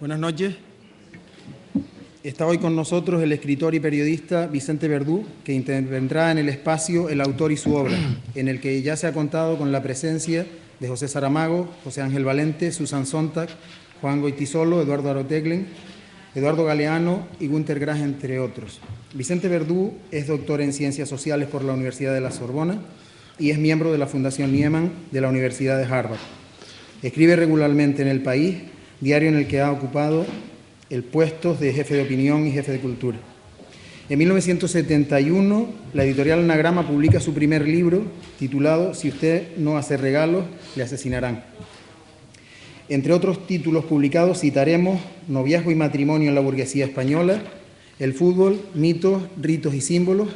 Buenas noches. Está hoy con nosotros el escritor y periodista Vicente Verdú, que intervendrá en el espacio El autor y su obra, en el que ya se ha contado con la presencia de José Saramago, José Ángel Valente, Susan Sontag, Juan Goytisolo, Eduardo Aroteglen, Eduardo Galeano y Günter Grass, entre otros. Vicente Verdú es doctor en Ciencias Sociales por la Universidad de la Sorbona y es miembro de la Fundación Nieman de la Universidad de Harvard. Escribe regularmente en El País, diario en el que ha ocupado el puesto de jefe de opinión y jefe de cultura. En 1971, la editorial Anagrama publica su primer libro, titulado Si usted no hace regalos, le asesinarán. Entre otros títulos publicados citaremos Noviazgo y matrimonio en la burguesía española, El fútbol, mitos, ritos y símbolos,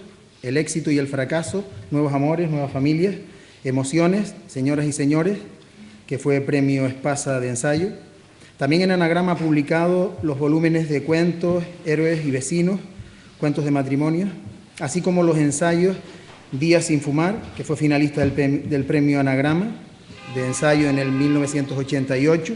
El éxito y el fracaso, Nuevos amores, nuevas familias, Emociones, señoras y señores, que fue premio Espasa de ensayo. También en Anagrama ha publicado los volúmenes de cuentos, Héroes y vecinos, cuentos de matrimonio, así como los ensayos Días sin fumar, que fue finalista del premio Anagrama de ensayo en el 1988,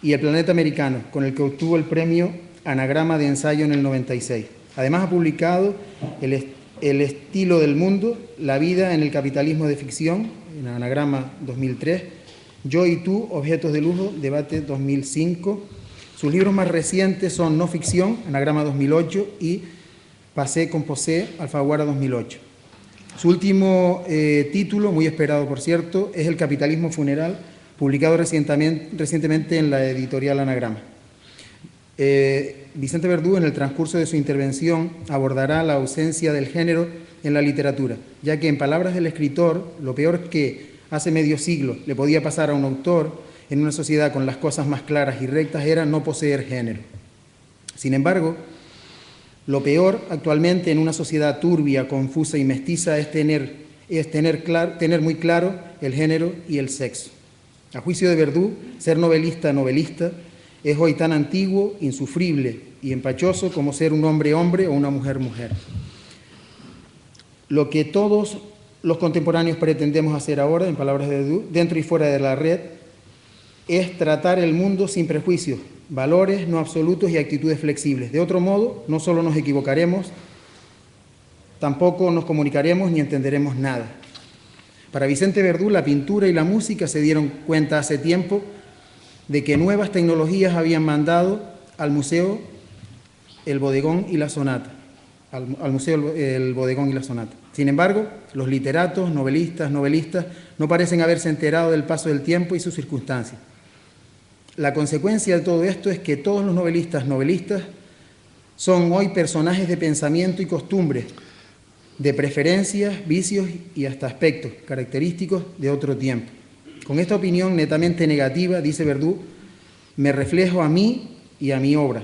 y El planeta americano, con el que obtuvo el premio Anagrama de ensayo en el 96. Además ha publicado El estilo del mundo, La vida en el capitalismo de ficción, en Anagrama 2003, Yo y tú, objetos de lujo, debate 2005. Sus libros más recientes son No ficción, Anagrama 2008, y Pasé con Posé, Alfaguara 2008. Su último título, muy esperado por cierto, es El capitalismo funeral, publicado recientemente en la editorial Anagrama. Vicente Verdú, en el transcurso de su intervención, abordará la ausencia del género en la literatura, ya que en palabras del escritor, lo peor que hace medio siglo le podía pasar a un autor en una sociedad con las cosas más claras y rectas era no poseer género. Sin embargo, lo peor actualmente en una sociedad turbia, confusa y mestiza es tener muy claro el género y el sexo. A juicio de Verdú, ser novelista es hoy tan antiguo, insufrible y empachoso como ser un hombre o una mujer mujer. Lo que todos los contemporáneos pretendemos hacer ahora, en palabras de Verdú, dentro y fuera de la red, es tratar el mundo sin prejuicios, valores no absolutos y actitudes flexibles. De otro modo, no solo nos equivocaremos, tampoco nos comunicaremos ni entenderemos nada. Para Vicente Verdú, la pintura y la música se dieron cuenta hace tiempo de que nuevas tecnologías habían mandado al museo el bodegón y la sonata. Al museo el bodegón y la sonata. Sin embargo, los literatos, novelistas, no parecen haberse enterado del paso del tiempo y sus circunstancias. La consecuencia de todo esto es que todos los novelistas son hoy personajes de pensamiento y costumbres, de preferencias, vicios y hasta aspectos característicos de otro tiempo. Con esta opinión netamente negativa, dice Verdú, me reflejo a mí y a mi obra.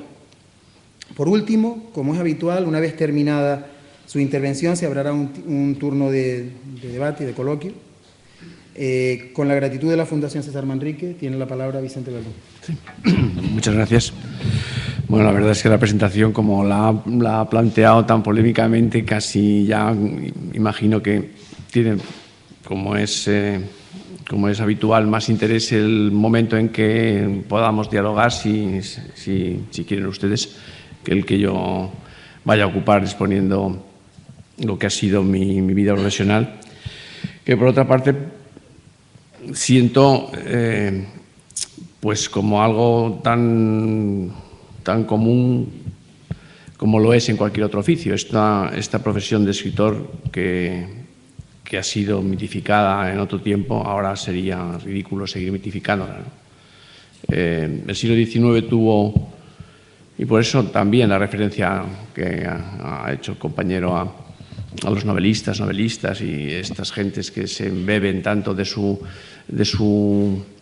Por último, como es habitual, una vez terminada su intervención, se abrirá un turno de debate y de coloquio. Con la gratitud de la Fundación César Manrique, tiene la palabra Vicente Verdú. Sí. Muchas gracias. Bueno, la verdad es que la presentación, como la ha planteado tan polémicamente, casi ya imagino que tiene, como es habitual, más interés el momento en que podamos dialogar, si quieren ustedes, que el que yo vaya a ocupar exponiendo lo que ha sido mi vida profesional, que por otra parte siento pues como algo tan común como lo es en cualquier otro oficio, esta profesión de escritor que ha sido mitificada en otro tiempo, ahora sería ridículo seguir mitificándola, ¿no? El siglo XIX tuvo, y por eso también la referencia que ha hecho el compañero a los novelistas y estas gentes que se embeben tanto de su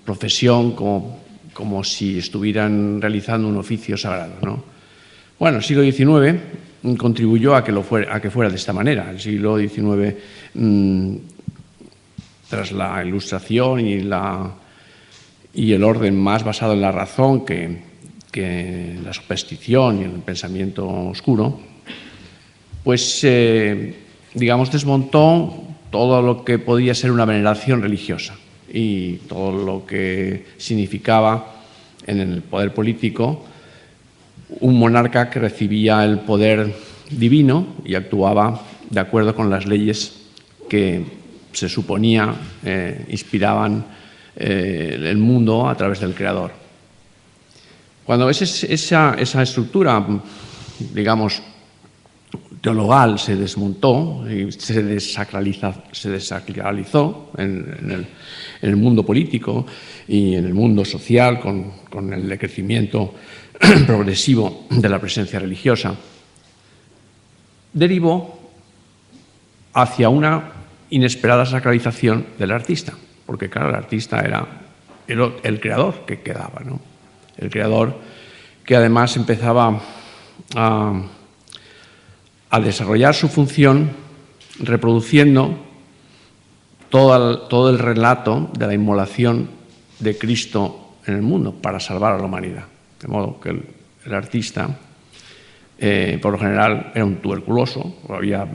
profesión como si estuvieran realizando un oficio sagrado, ¿no? Bueno, el siglo XIX contribuyó a que fuera de esta manera. El siglo XIX, tras la Ilustración y el orden más basado en la razón que la superstición y el pensamiento oscuro, pues digamos desmontó todo lo que podía ser una veneración religiosa y todo lo que significaba en el poder político un monarca que recibía el poder divino y actuaba de acuerdo con las leyes que se suponía inspiraban el mundo a través del Creador. Cuando esa estructura, digamos, teologal se desmontó y se desacralizó en el mundo político y en el mundo social con el decrecimiento progresivo de la presencia religiosa, derivó hacia una inesperada sacralización del artista, porque claro, el artista era el creador que quedaba, ¿no? El creador que además empezaba a desarrollar su función reproduciendo todo el relato de la inmolación de Cristo en el mundo para salvar a la humanidad. De modo que el artista, por lo general, era un tuberculoso, o había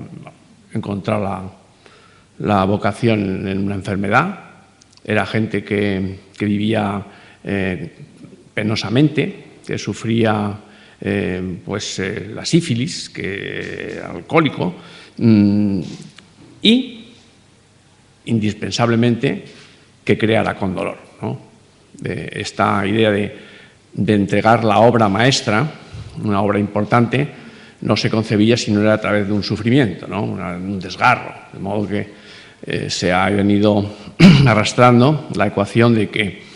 encontrado la vocación en una enfermedad, era gente que vivía penosamente, que sufría la sífilis, que era alcohólico, y indispensablemente que creara con dolor, ¿no? Esta idea de entregar la obra maestra, una obra importante, no se concebía si no era a través de un sufrimiento, ¿no? Un desgarro, de modo que se ha venido arrastrando la ecuación de que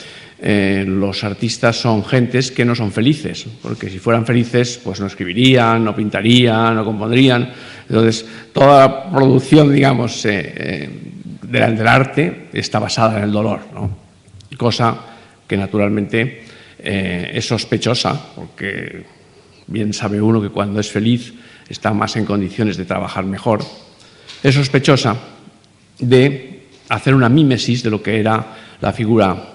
los artistas son gentes que no son felices, porque si fueran felices pues no escribirían, no pintarían, no compondrían. Entonces toda la producción, digamos, del arte está basada en el dolor, ¿no? Cosa que naturalmente es sospechosa, porque bien sabe uno que cuando es feliz está más en condiciones de trabajar mejor. Es sospechosa de hacer una mímesis de lo que era la figura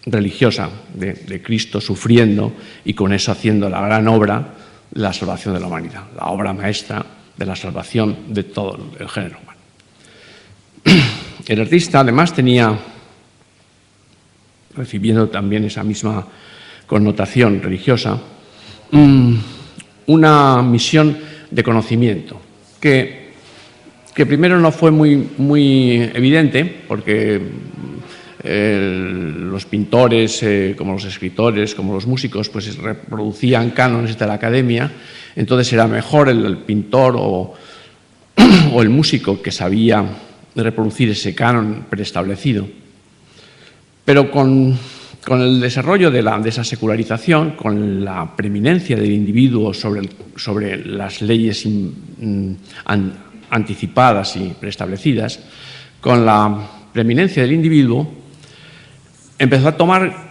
religiosa de Cristo sufriendo y con eso haciendo la gran obra de la salvación de la humanidad, la obra maestra de la salvación de todo el género humano. El artista además tenía, recibiendo también esa misma connotación religiosa, una misión de conocimiento que primero no fue muy evidente, porque los pintores, como los escritores, como los músicos, pues reproducían cánones de la academia. Entonces era mejor el pintor o el músico que sabía reproducir ese canon preestablecido. Pero con el desarrollo de esa secularización, con la preeminencia del individuo sobre las leyes anticipadas y preestablecidas, con la preeminencia del individuo, empezó a tomar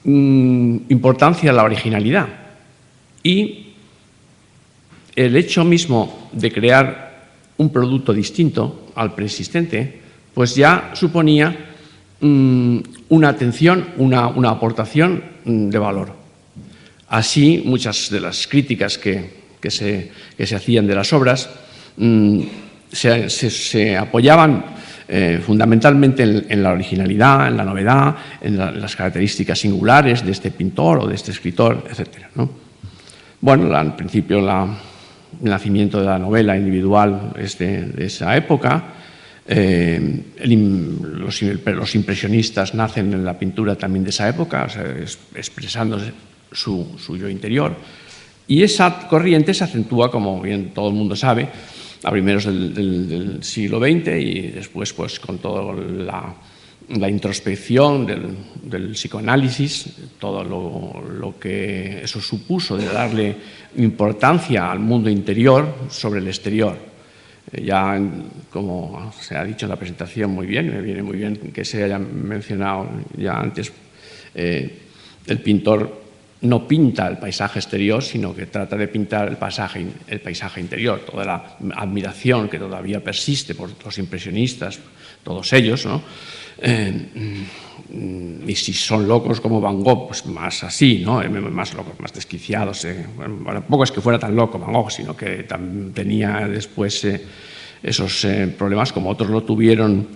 importancia la originalidad, y el hecho mismo de crear un producto distinto al preexistente, pues ya suponía una atención, una aportación de valor. Así, muchas de las críticas que se hacían de las obras se apoyaban fundamentalmente en la originalidad, en la novedad, en las características singulares de este pintor o de este escritor, etc., ¿no? Bueno, al principio el nacimiento de la novela individual es de esa época. Los impresionistas nacen en la pintura también de esa época, o sea, expresando su yo interior. Y esa corriente se acentúa, como bien todo el mundo sabe, a primeros del siglo XX y después pues con toda la introspección del psicoanálisis, todo lo que eso supuso de darle importancia al mundo interior sobre el exterior. Ya, como se ha dicho en la presentación muy bien, me viene muy bien que se haya mencionado ya antes, el pintor no pinta el paisaje exterior, sino que trata de pintar el paisaje interior, toda la admiración que todavía persiste por los impresionistas, todos ellos, ¿no? Y si son locos como Van Gogh, pues más así, ¿no? Más locos, más desquiciados. Bueno, tampoco es que fuera tan loco Van Gogh, sino que tenía después esos problemas, como otros lo tuvieron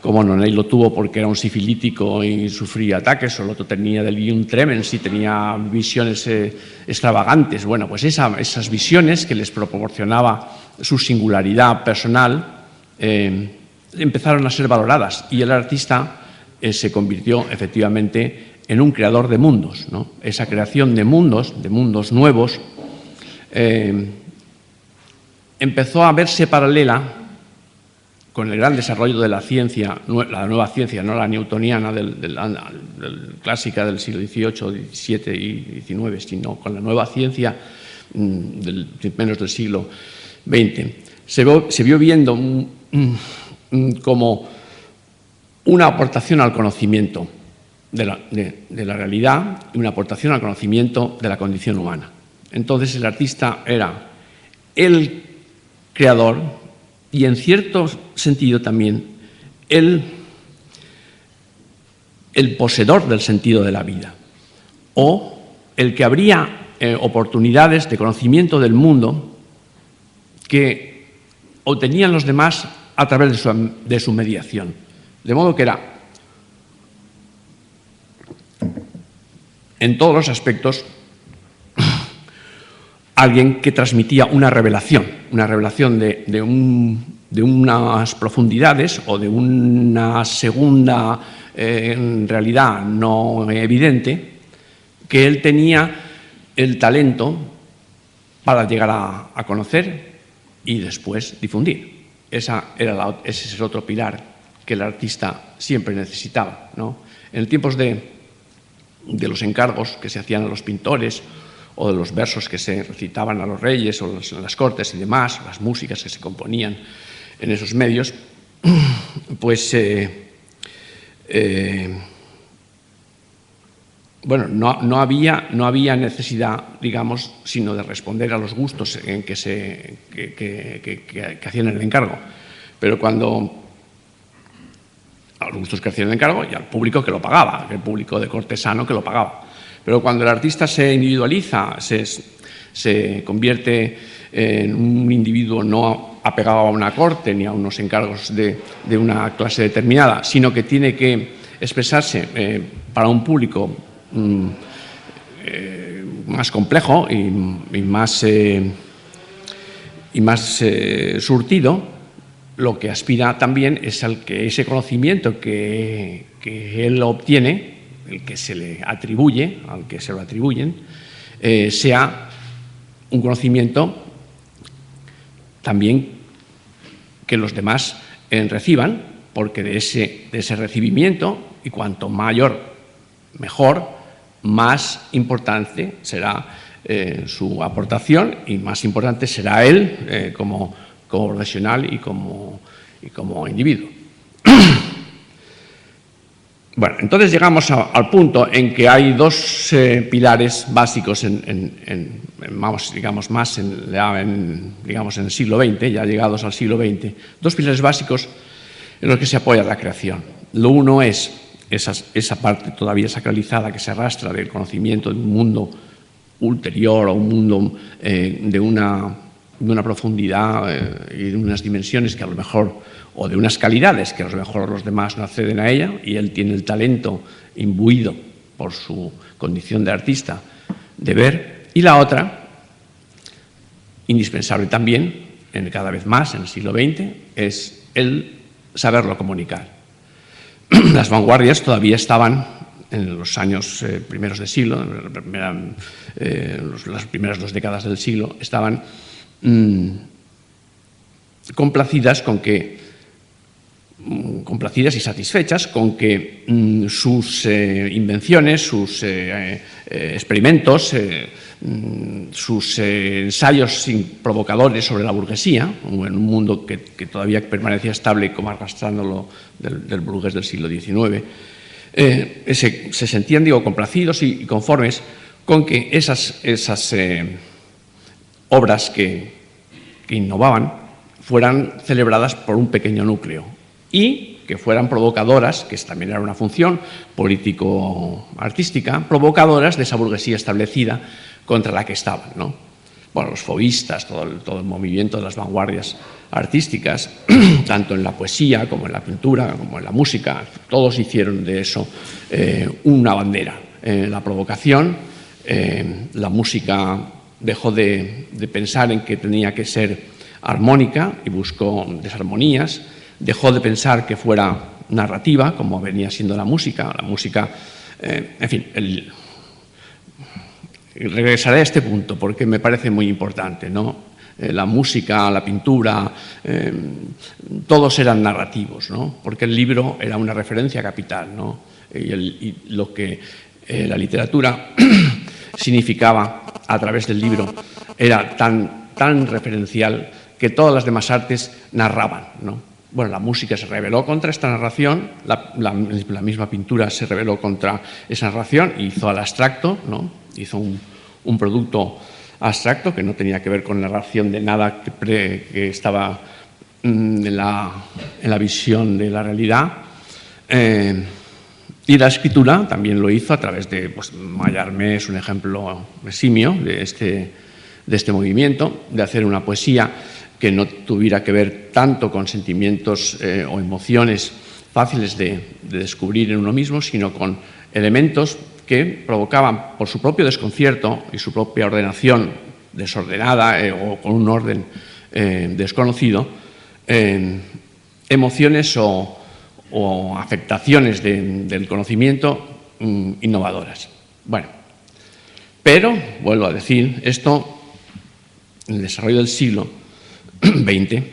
como Nonell lo tuvo porque era un sifilítico y sufría ataques, o el otro tenía delirium tremens y tenía visiones extravagantes. Bueno, pues esas visiones que les proporcionaba su singularidad personal empezaron a ser valoradas, y el artista se convirtió efectivamente en un creador de mundos, ¿no? Esa creación de mundos nuevos, empezó a verse paralela con el gran desarrollo de la ciencia, la nueva ciencia, no la newtoniana clásica del siglo XVIII, XVII y XIX, sino con la nueva ciencia menos del siglo XX. Se vio viendo como una aportación al conocimiento de la realidad y una aportación al conocimiento de la condición humana. Entonces el artista era el creador y, en cierto sentido, también el poseedor del sentido de la vida, o el que abría oportunidades de conocimiento del mundo que obtenían los demás a través de su mediación. De modo que era, en todos los aspectos, alguien que transmitía una revelación de unas profundidades o de una segunda realidad no evidente, que él tenía el talento para llegar a conocer y después difundir. Ese es el otro pilar que el artista siempre necesitaba, ¿no? En tiempos de los encargos que se hacían a los pintores, o de los versos que se recitaban a los reyes o en las cortes y demás, las músicas que se componían en esos medios, pues bueno, no había necesidad, digamos, sino de responder a los gustos que hacían el encargo. Pero a los gustos que hacían el encargo y al público que lo pagaba, el público de cortesano que lo pagaba. Pero cuando el artista se individualiza, se convierte en un individuo no apegado a una corte ni a unos encargos de una clase determinada, sino que tiene que expresarse para un público más complejo y más surtido, lo que aspira también es al que ese conocimiento que él obtiene, el que se le atribuye, al que se lo atribuyen, sea un conocimiento también que los demás reciban, porque de ese recibimiento, y cuanto mayor, mejor, más importante será su aportación y más importante será él como profesional y como individuo. Bueno, entonces llegamos al punto en que hay dos pilares básicos vamos, digamos, más digamos, en el siglo XX, ya llegados al siglo XX, dos pilares básicos en los que se apoya la creación. Lo uno es esa parte todavía sacralizada que se arrastra del conocimiento de un mundo ulterior o un mundo de una profundidad y de unas dimensiones que a lo mejor, o de unas calidades que a lo mejor los demás no acceden a ella, y él tiene el talento imbuido por su condición de artista de ver. Y la otra, indispensable también, cada vez más en el siglo XX, es el saberlo comunicar. Las vanguardias todavía estaban en los años primeros del siglo, las primeras 2 décadas del siglo, estaban complacidas y satisfechas con que sus invenciones, sus experimentos, sus ensayos provocadores sobre la burguesía, en un mundo que todavía permanecía estable como arrastrándolo del burgués del siglo XIX, se sentían, complacidos y conformes con que esas obras que innovaban fueran celebradas por un pequeño núcleo y que fueran provocadoras, que también era una función político-artística, provocadoras de esa burguesía establecida contra la que estaban, ¿no? Bueno, los fovistas, todo el movimiento de las vanguardias artísticas, tanto en la poesía como en la pintura, como en la música. Todos hicieron de eso una bandera. La provocación, la música dejó de pensar en que tenía que ser armónica y buscó desarmonías, dejó de pensar que fuera narrativa, como venía siendo la música. La música, en fin, regresaré a este punto porque me parece muy importante, ¿no? La música, la pintura, todos eran narrativos, ¿no? Porque el libro era una referencia capital, ¿no? Y lo que la literatura significaba a través del libro era tan referencial que todas las demás artes narraban, ¿no? Bueno, la música se rebeló contra esta narración, la misma pintura se rebeló contra esa narración y hizo al abstracto, ¿no? Hizo un producto abstracto que no tenía que ver con narración de nada que estaba en la visión de la realidad. Y la escritura también lo hizo a través de, pues, Mallarmé es un ejemplo eximio de este movimiento, de hacer una poesía que no tuviera que ver tanto con sentimientos o emociones fáciles de descubrir en uno mismo, sino con elementos que provocaban, por su propio desconcierto y su propia ordenación desordenada o con un orden desconocido, emociones o afectaciones del conocimiento innovadoras. Bueno, pero, vuelvo a decir, esto, en el desarrollo del siglo XX,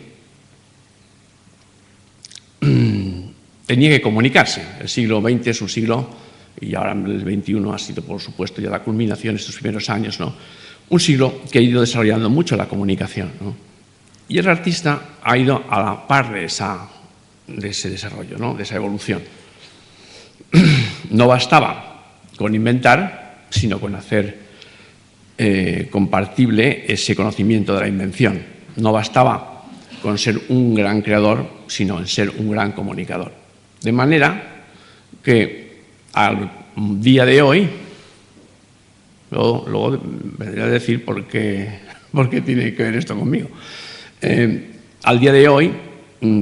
tenía que comunicarse. El siglo XX es un siglo, y ahora el XXI ha sido, por supuesto, ya la culminación de estos primeros años, ¿no? Un siglo que ha ido desarrollando mucho la comunicación, ¿no? Y el artista ha ido a la par de ese desarrollo, ¿no? De esa evolución. No bastaba con inventar, sino con hacer compartible ese conocimiento de la invención. No bastaba con ser un gran creador, sino en ser un gran comunicador. De manera que al día de hoy, luego vendré a decir por qué tiene que ver esto conmigo. Al día de hoy,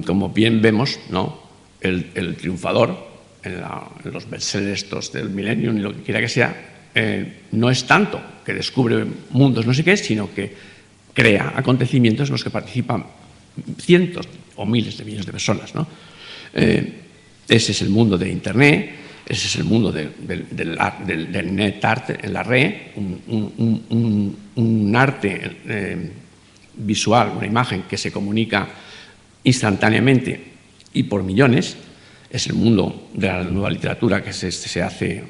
como bien vemos, ¿no? El triunfador en los bestsellers estos del Millennium y lo que quiera que sea, no es tanto que descubre mundos no sé qué, sino que crea acontecimientos en los que participan cientos o miles de millones de personas, ¿no? Ese es el mundo de Internet, ese es el mundo del net art en la red, un arte visual, una imagen que se comunica instantáneamente y por millones. Es el mundo de la nueva literatura que se hace,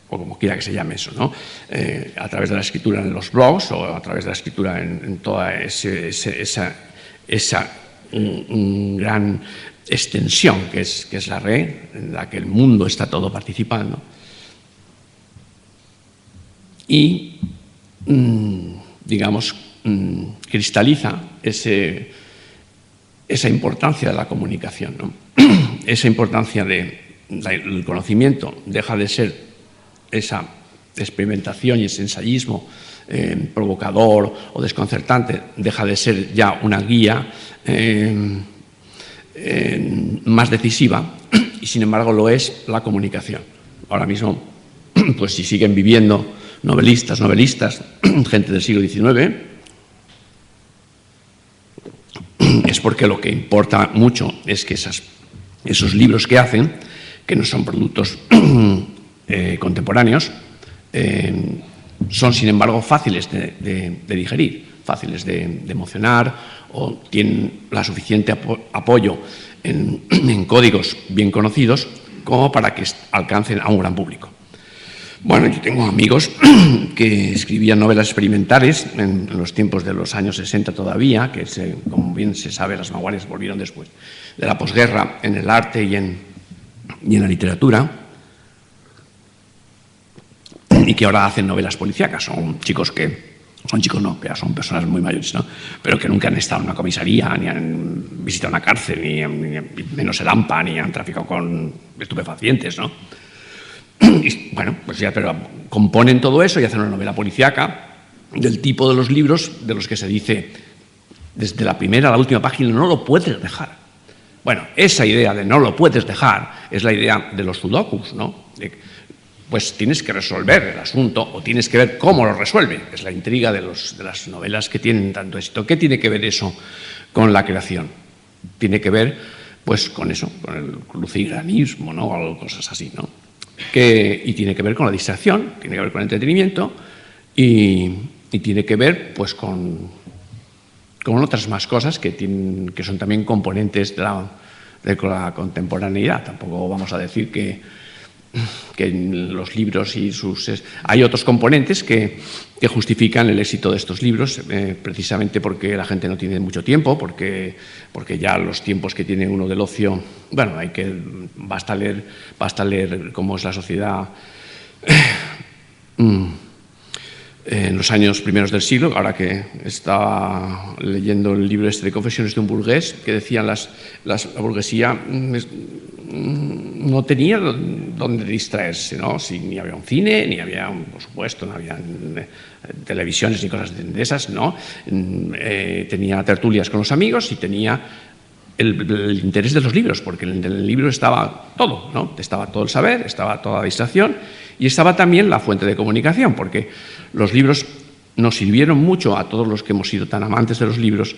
o como quiera que se llame eso, ¿no? A través de la escritura en los blogs o a través de la escritura en toda esa gran extensión que es la red, en la que el mundo está todo participando. Y, digamos, cristaliza esa importancia de la comunicación, ¿no? Esa importancia del conocimiento deja de ser esa experimentación y ese ensayismo provocador o desconcertante, deja de ser ya una guía más decisiva, y sin embargo lo es la comunicación. Ahora mismo, pues si siguen viviendo novelistas, gente del siglo XIX, es porque lo que importa mucho es que esos libros que hacen, que no son productos contemporáneos, son sin embargo fáciles de digerir, fáciles de emocionar, o tienen la suficiente apoyo en códigos bien conocidos como para que alcancen a un gran público. Bueno, yo tengo amigos que escribían novelas experimentales en los tiempos de los años 60 todavía, que como bien se sabe, las vanguardias volvieron después de la posguerra en el arte y en la literatura, y que ahora hacen novelas policíacas. Son chicos no, que ya son personas muy mayores, ¿no? Pero que nunca han estado en una comisaría, ni han visitado una cárcel, ni menos el AMPA, ni han traficado con estupefacientes, ¿no? Y, bueno, pues ya, pero componen todo eso y hacen una novela policíaca del tipo de los libros de los que se dice desde la primera a la última página, no lo puedes dejar. Bueno, esa idea de no lo puedes dejar es la idea de los sudokus, ¿no? Pues tienes que resolver el asunto o tienes que ver cómo lo resuelve. Es la intriga de las novelas que tienen tanto éxito. ¿Qué tiene que ver eso con la creación? Tiene que ver, pues, con eso, con el crucigranismo, ¿no? O cosas así, ¿no? Y tiene que ver con la distracción, tiene que ver con el entretenimiento y tiene que ver, pues, con otras más cosas que son también componentes de la contemporaneidad. Tampoco vamos a decir que en los libros hay otros componentes que justifican el éxito de estos libros, precisamente porque la gente no tiene mucho tiempo, porque ya los tiempos que tiene uno del ocio, bueno, basta leer cómo es la sociedad en los años primeros del siglo. Ahora que estaba leyendo el libro de Confesiones de un burgués, que decían la burguesía no tenía donde distraerse, ¿no? Ni había un cine, ni había, por supuesto, no había televisiones ni cosas de esas, ¿no? Tenía tertulias con los amigos y tenía el interés de los libros, porque en el libro estaba todo, ¿no? Estaba todo el saber, estaba toda la distracción y estaba también la fuente de comunicación, porque los libros nos sirvieron mucho a todos los que hemos sido tan amantes de los libros,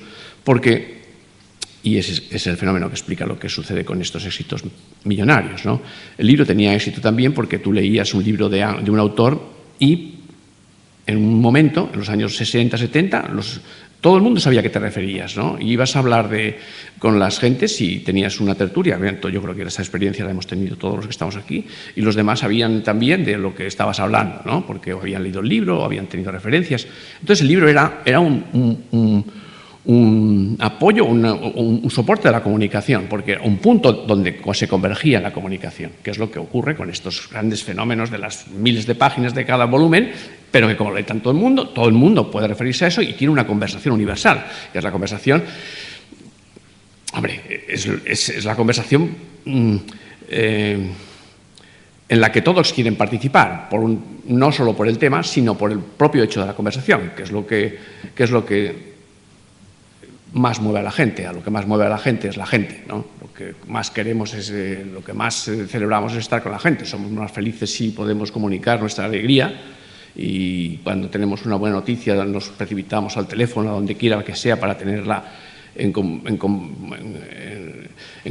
y ese es el fenómeno que explica lo que sucede con estos éxitos millonarios, ¿no? El libro tenía éxito también porque tú leías un libro de un autor y en un momento, en los años 60, 70, todo el mundo sabía a qué te referías, ¿no? Y ibas a hablar con las gentes y tenías una tertulia. Yo creo que esa experiencia la hemos tenido todos los que estamos aquí, y los demás sabían también de lo que estabas hablando, ¿no? Porque habían leído el libro o habían tenido referencias. Entonces el libro era un apoyo, un soporte de la comunicación, porque un punto donde se convergía la comunicación, que es lo que ocurre con estos grandes fenómenos de las miles de páginas de cada volumen, pero que como lee tanto todo el mundo puede referirse a eso y tiene una conversación universal, que es la conversación, hombre, es la conversación en la que todos quieren participar, no solo por el tema, sino por el propio hecho de la conversación, que es lo que más mueve a la gente. A lo que más mueve a la gente es la gente, ¿no? Lo que más queremos lo que más celebramos es estar con la gente. Somos más felices si podemos comunicar nuestra alegría, y cuando tenemos una buena noticia nos precipitamos al teléfono, a donde quiera que sea, para tenerla en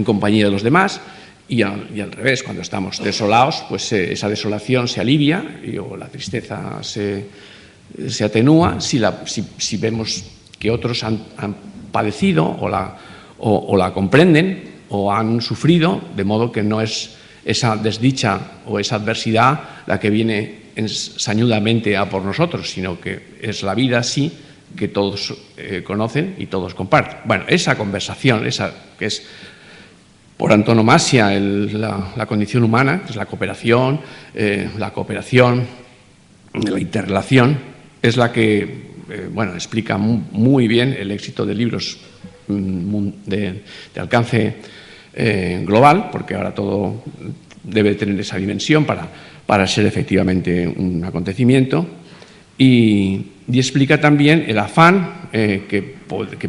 compañía de los demás. Y al revés, cuando estamos desolados, pues esa desolación se alivia o la tristeza se atenúa si vemos que otros han padecido o la comprenden o han sufrido, de modo que no es esa desdicha o esa adversidad la que viene sañudamente a por nosotros, sino que es la vida así, que todos conocen y todos comparten. Bueno, esa conversación, esa que es por antonomasia la condición humana, que es la cooperación, la interrelación, es la que explica muy bien el éxito de libros de alcance global, porque ahora todo debe tener esa dimensión para ser efectivamente un acontecimiento, y explica también el afán que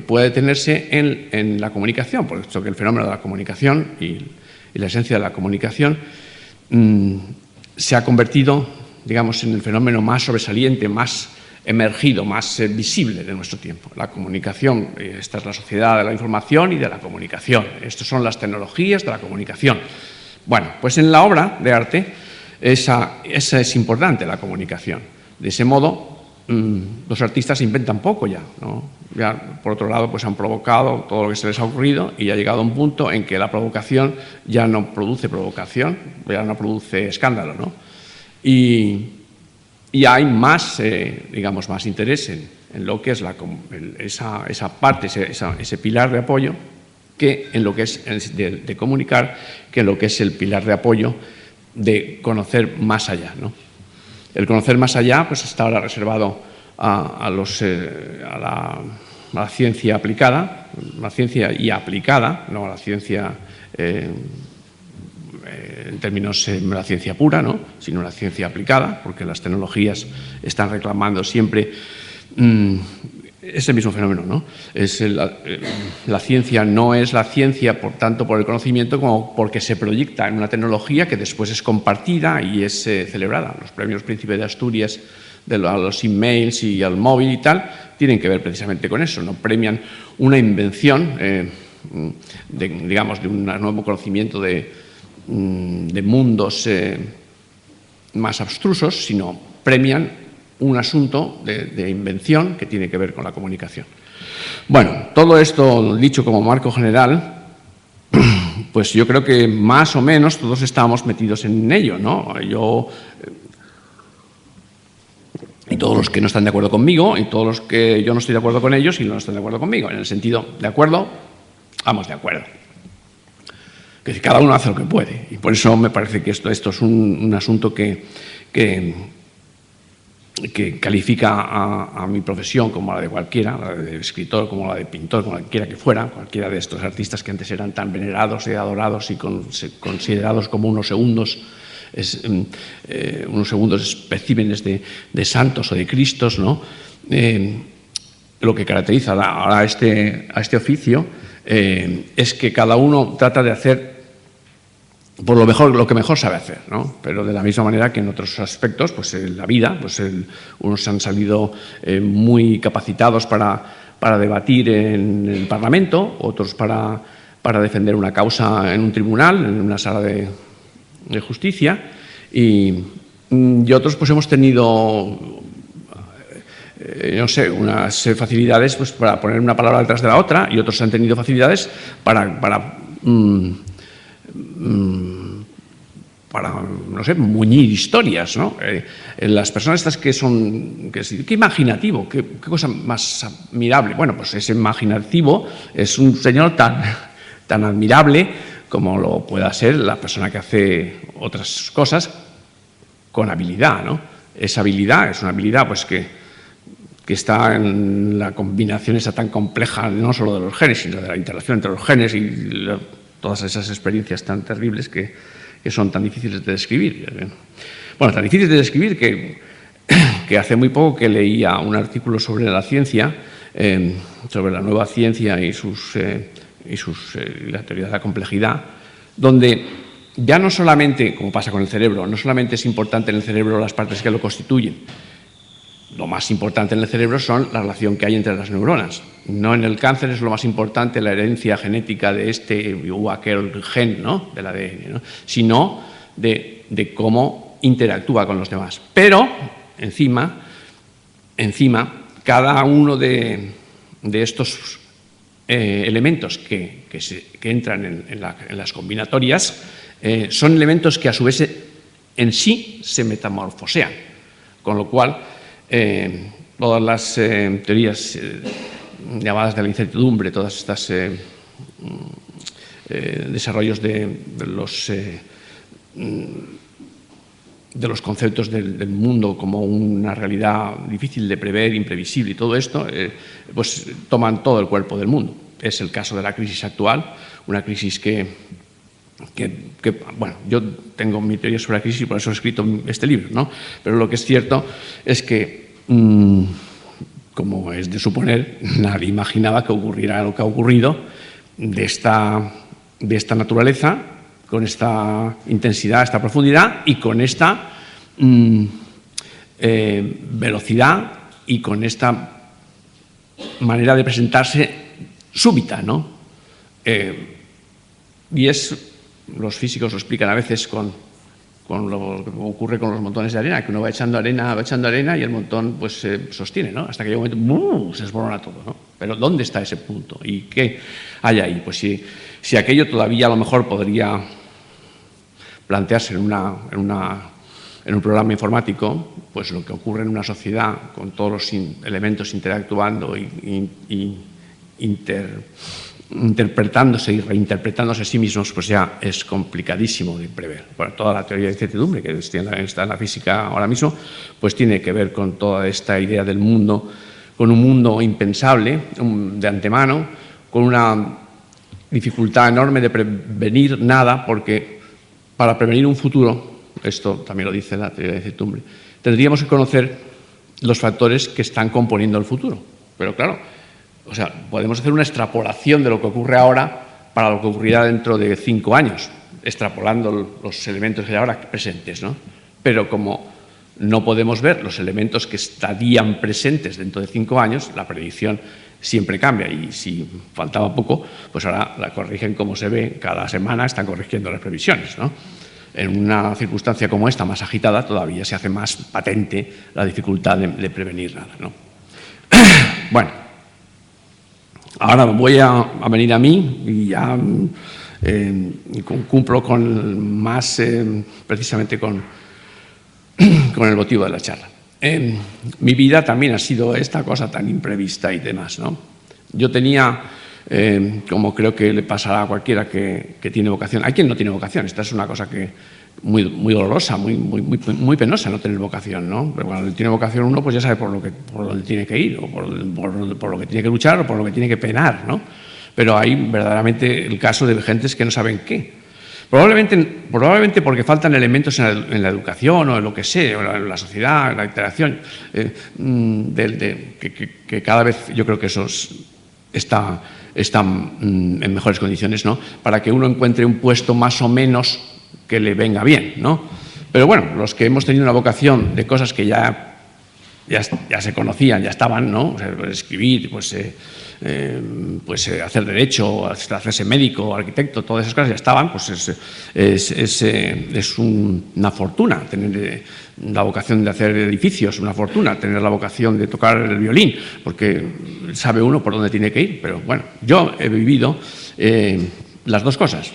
puede tenerse en la comunicación, por esto que el fenómeno de la comunicación y la esencia de la comunicación se ha convertido, digamos, en el fenómeno más sobresaliente, más emergido, más visible de nuestro tiempo. La comunicación, esta es la sociedad de la información y de la comunicación. Estas son las tecnologías de la comunicación. Bueno, pues en la obra de arte esa es importante, la comunicación. De ese modo, los artistas inventan poco ya, ¿no? Ya, por otro lado, pues han provocado todo lo que se les ha ocurrido y ha llegado a un punto en que la provocación ya no produce provocación, ya no produce escándalo, ¿no? Y hay más, digamos, más interés en lo que es esa parte, ese pilar de apoyo, que en lo que es de comunicar, que en lo que es el pilar de apoyo de conocer más allá, ¿no? El conocer más allá, pues está ahora reservado a la ciencia aplicada, la ciencia y aplicada, no a la ciencia en términos de la ciencia pura, ¿no? Sino la ciencia aplicada, porque las tecnologías están reclamando siempre es el mismo fenómeno, ¿no? La ciencia no es la ciencia, por tanto, por el conocimiento, como porque se proyecta en una tecnología que después es compartida y es celebrada. Los premios Príncipe de Asturias, a los emails y al móvil y tal, tienen que ver precisamente con eso, no premian una invención, digamos, de un nuevo conocimiento de mundos más abstrusos, sino premian un asunto de invención que tiene que ver con la comunicación. Bueno, todo esto dicho como marco general, pues yo creo que más o menos todos estábamos metidos en ello, ¿no? Y todos los que no están de acuerdo conmigo, y todos los que yo no estoy de acuerdo con ellos y no están de acuerdo conmigo. En el sentido, ¿de acuerdo? Vamos de acuerdo. Que cada uno hace lo que puede. Y por eso me parece que esto es un asunto que califica a mi profesión como la de cualquiera, la de escritor, como la de pintor, como cualquiera que fuera, cualquiera de estos artistas que antes eran tan venerados y adorados y considerados como unos segundos especímenes de santos o de cristos, ¿no? Lo que caracteriza ahora a este oficio es que cada uno trata de hacer por lo que mejor sabe hacer, ¿no? Pero de la misma manera que en otros aspectos, pues en la vida, pues unos han salido muy capacitados para debatir en el Parlamento, otros para defender una causa en un tribunal, en una sala de justicia, y otros pues hemos tenido, no sé, unas facilidades pues para poner una palabra detrás de la otra, y otros han tenido facilidades para no sé, muñir historias, ¿no? Las personas estas qué imaginativo, qué cosa más admirable. Bueno, pues ese imaginativo es un señor tan admirable como lo pueda ser la persona que hace otras cosas con habilidad, ¿no? Esa habilidad es una habilidad pues que está en la combinación esa tan compleja, no solo de los genes, sino de la interacción entre los genes y todas esas experiencias tan terribles que son tan difíciles de describir. Bueno, tan difíciles de describir que hace muy poco que leía un artículo sobre la ciencia, sobre la nueva ciencia y la teoría de la complejidad, donde ya no solamente, como pasa con el cerebro, no solamente es importante en el cerebro las partes que lo constituyen. Lo más importante en el cerebro son la relación que hay entre las neuronas. No en el cáncer es lo más importante la herencia genética de este u aquel gen, ¿no? Del ADN, ¿no? Sino de cómo interactúa con los demás. Pero, encima cada uno de estos elementos que entran en las combinatorias son elementos que a su vez en sí se metamorfosean, con lo cual todas las teorías llamadas de la incertidumbre, todas estas desarrollos de los conceptos del mundo como una realidad difícil de prever, imprevisible y todo esto, pues toman todo el cuerpo del mundo. Es el caso de la crisis actual, una crisis que bueno, yo tengo mi teoría sobre la crisis y por eso he escrito este libro, ¿no? Pero lo que es cierto es que, como es de suponer, nadie imaginaba que ocurriera lo que ha ocurrido de esta naturaleza, con esta intensidad, esta profundidad y con esta velocidad y con esta manera de presentarse súbita, ¿no? Los físicos lo explican a veces con lo que ocurre con los montones de arena, que uno va echando arena y el montón pues se sostiene, ¿no? Hasta que llega un momento, se desmorona todo, ¿no? Pero ¿dónde está ese punto? ¿Y qué hay ahí? Pues si aquello todavía a lo mejor podría plantearse en un programa informático, pues lo que ocurre en una sociedad con todos los elementos interactuando y interpretándose y reinterpretándose a sí mismos, pues ya es complicadísimo de prever. Bueno, toda la teoría de incertidumbre que está en la física ahora mismo, pues tiene que ver con toda esta idea del mundo, con un mundo impensable de antemano, con una dificultad enorme de prevenir nada, porque para prevenir un futuro, esto también lo dice la teoría de incertidumbre, tendríamos que conocer los factores que están componiendo el futuro. Pero claro, o sea, podemos hacer una extrapolación de lo que ocurre ahora para lo que ocurrirá dentro de 5 años, extrapolando los elementos que hay ahora presentes, ¿no? Pero como no podemos ver los elementos que estarían presentes dentro de 5 años, la predicción siempre cambia y si faltaba poco, pues ahora la corrigen como se ve, cada semana están corrigiendo las previsiones, ¿no? En una circunstancia como esta, más agitada, todavía se hace más patente la dificultad de prevenir nada, ¿no? Bueno, ahora voy a venir a mí y ya cumplo con más, precisamente con el motivo de la charla. Mi vida también ha sido esta cosa tan imprevista y demás, ¿no? Yo tenía, como creo que le pasará a cualquiera que tiene vocación, hay quien no tiene vocación, esta es una cosa que muy dolorosa, muy penosa no tener vocación, ¿no? Pero cuando tiene vocación uno, pues ya sabe por dónde tiene que ir, o por lo que tiene que luchar, o por lo que tiene que penar, ¿no? Pero hay verdaderamente el caso de gentes que no saben qué. Probablemente porque faltan elementos en la educación o en lo que sea, o en la sociedad, en la interacción, que cada vez yo creo que eso están en mejores condiciones, ¿no? Para que uno encuentre un puesto más o menos que le venga bien, ¿no? Pero bueno, los que hemos tenido una vocación de cosas que ya se conocían, ya estaban, ¿no? O sea, escribir, hacer derecho, hacerse médico, arquitecto, todas esas cosas ya estaban, pues es una fortuna tener la vocación de hacer edificios, una fortuna tener la vocación de tocar el violín, porque sabe uno por dónde tiene que ir. Pero bueno, yo he vivido las dos cosas.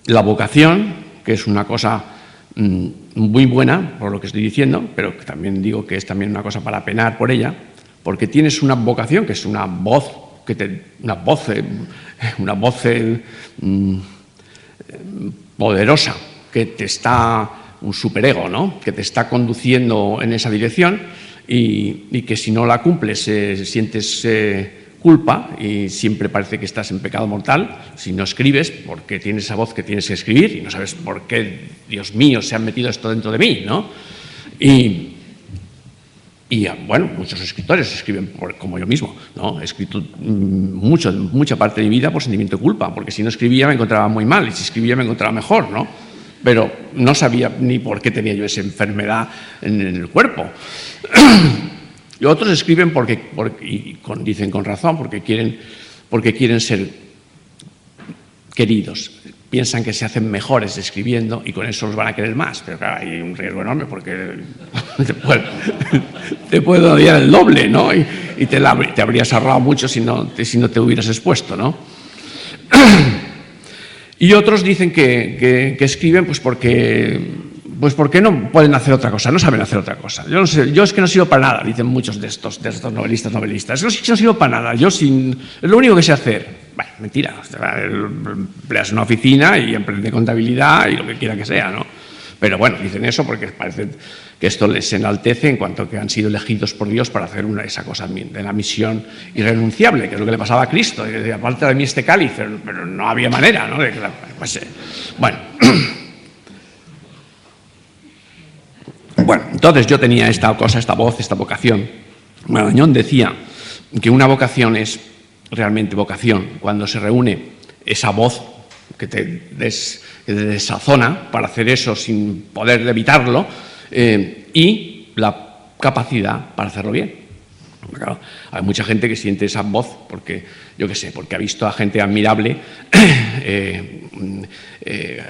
La vocación, que es una cosa muy buena, por lo que estoy diciendo, pero que también digo que es también una cosa para penar por ella, porque tienes una vocación que es una voz poderosa, que te está, un superego, ¿no? Que te está conduciendo en esa dirección y que si no la cumples sientes culpa y siempre parece que estás en pecado mortal si no escribes, porque tienes esa voz que tienes que escribir y no sabes por qué, Dios mío, se ha metido esto dentro de mí, ¿no? Y bueno, muchos escritores escriben como yo mismo, ¿no? He escrito mucha parte de mi vida por sentimiento de culpa, porque si no escribía me encontraba muy mal y si escribía me encontraba mejor, ¿no? Pero no sabía ni por qué tenía yo esa enfermedad en el cuerpo. Y otros escriben dicen con razón, porque quieren ser queridos. Piensan que se hacen mejores escribiendo y con eso los van a querer más. Pero claro, hay un riesgo enorme porque te puede odiar el doble, ¿no? Y te habrías ahorrado mucho si no te hubieras expuesto, ¿no? Y otros dicen que escriben pues porque no pueden hacer otra cosa, no saben hacer otra cosa. Yo no sé, yo es que no sirvo para nada, dicen muchos de estos novelistas. Yo no sirvo para nada, es lo único que sé hacer. Bueno, mentira, empleas una oficina y emprendes contabilidad y lo que quiera que sea, ¿no? Pero bueno, dicen eso porque parece que esto les enaltece en cuanto que han sido elegidos por Dios para hacer esa cosa de la misión irrenunciable, que es lo que le pasaba a Cristo. Y decía, aparte de mí este cáliz, pero no había manera, ¿no? Bueno. Bueno, entonces yo tenía esta voz, esta vocación. Marañón decía que una vocación es realmente vocación cuando se reúne esa voz que te desazona para hacer eso sin poder evitarlo y la capacidad para hacerlo bien. Claro, hay mucha gente que siente esa voz porque, yo qué sé, porque ha visto a gente admirable,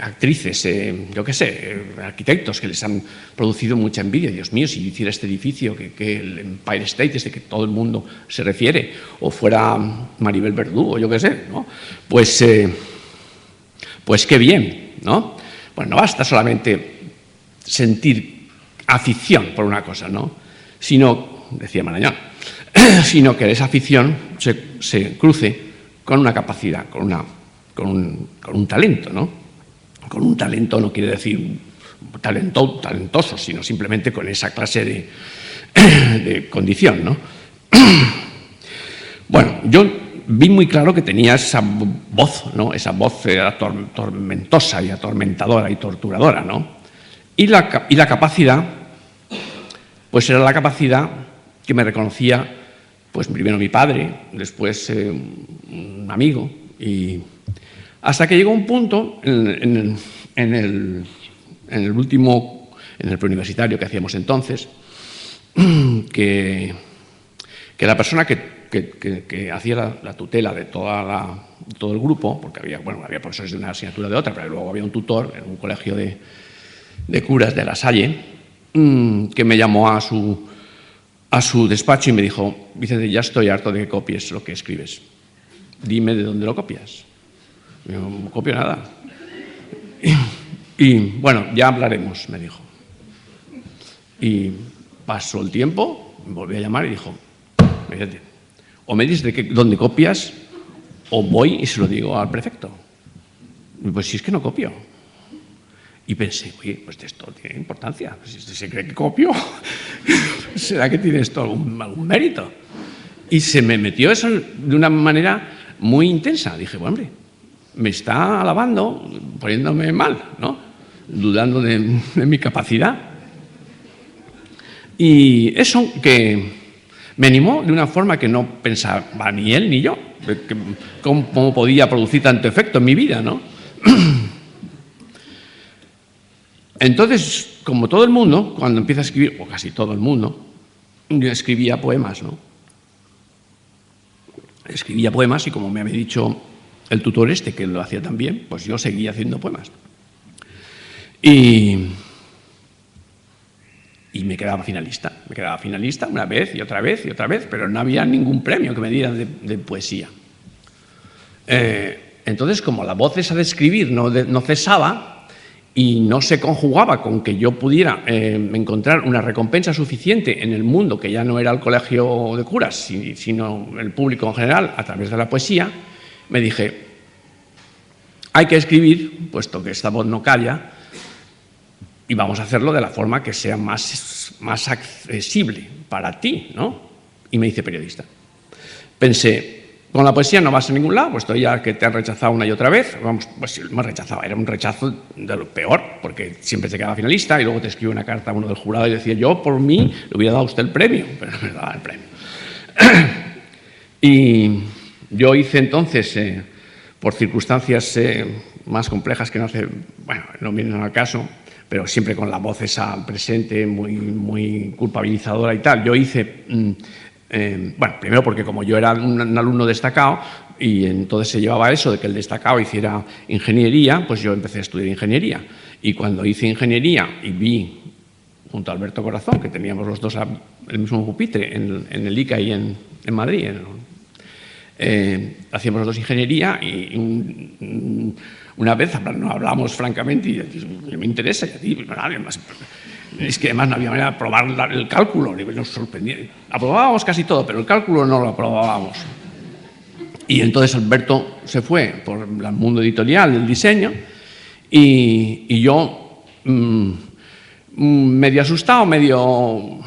actrices, yo qué sé, arquitectos que les han producido mucha envidia. Dios mío, si yo hiciera este edificio que el Empire State, este que todo el mundo se refiere, o fuera Maribel Verdú, o yo qué sé, ¿no? Pues qué bien, ¿no? Pues no basta solamente sentir afición por una cosa, ¿no? Sino, decía Marañón, sino que esa afición se cruce con una capacidad, con un talento, ¿no? Con un talento no quiere decir talentoso, sino simplemente con esa clase de condición, ¿no? Bueno, yo vi muy claro que tenía esa voz, ¿no? Esa voz tormentosa y atormentadora y torturadora, ¿no? Y la capacidad, pues era la capacidad que me reconocía, pues primero mi padre, después un amigo, y hasta que llegó un punto en el preuniversitario que hacíamos entonces, que la persona que hacía la tutela de todo el grupo, porque había profesores de una asignatura de otra, pero luego había un tutor en un colegio de curas de La Salle, que me llamó a su despacho y me dijo: Vicente, ya estoy harto de que copies lo que escribes. Dime de dónde lo copias. Yo no copio nada. Y bueno, ya hablaremos, me dijo. Y pasó el tiempo, me volví a llamar y dijo: Vicente, o me dices dónde copias, o voy y se lo digo al prefecto. Y pues si es que no copio. Y pensé, oye, pues esto tiene importancia. Si se cree que copio, ¿será que tiene esto algún mérito? Y se me metió eso de una manera muy intensa. Dije, bueno, hombre, me está alabando, poniéndome mal, ¿no? Dudando de mi capacidad. Y eso que me animó de una forma que no pensaba ni él ni yo, cómo podía producir tanto efecto en mi vida, ¿no? Entonces, como todo el mundo, cuando empieza a escribir, o casi todo el mundo, yo escribía poemas, ¿no? Escribía poemas y, como me había dicho el tutor que lo hacía también, pues yo seguía haciendo poemas. Y me quedaba finalista. Me quedaba finalista una vez y otra vez y otra vez, pero no había ningún premio que me dieran de poesía. Entonces, como la voz esa de escribir no cesaba y no se conjugaba con que yo pudiera encontrar una recompensa suficiente en el mundo, que ya no era el colegio de curas, sino el público en general, a través de la poesía, me dije, hay que escribir, puesto que esta voz no calla, y vamos a hacerlo de la forma que sea más accesible para ti, ¿no? Y me hice periodista. Pensé, con la poesía no vas a ningún lado, puesto ya que te han rechazado una y otra vez. Vamos, pues me rechazaba, era un rechazo de lo peor, porque siempre te quedaba finalista y luego te escribía una carta a uno del jurado y decía, yo por mí le hubiera dado a usted el premio, pero no me daba el premio. Y yo hice entonces, por circunstancias más complejas que no vienen al caso, pero siempre con la voz esa presente, muy culpabilizadora y tal, yo hice... primero porque como yo era un alumno destacado y entonces se llevaba eso de que el destacado hiciera ingeniería, pues yo empecé a estudiar ingeniería. Y cuando hice ingeniería y vi, junto a Alberto Corazón, que teníamos los dos el mismo pupitre en el ICA y en Madrid, hacíamos los dos ingeniería y una vez hablamos francamente y me interesa, y a ti, además, es que además no había manera de aprobar el cálculo, nos sorprendía. Aprobábamos casi todo, pero el cálculo no lo aprobábamos. Y entonces Alberto se fue por el mundo editorial, del diseño, y yo, medio asustado, medio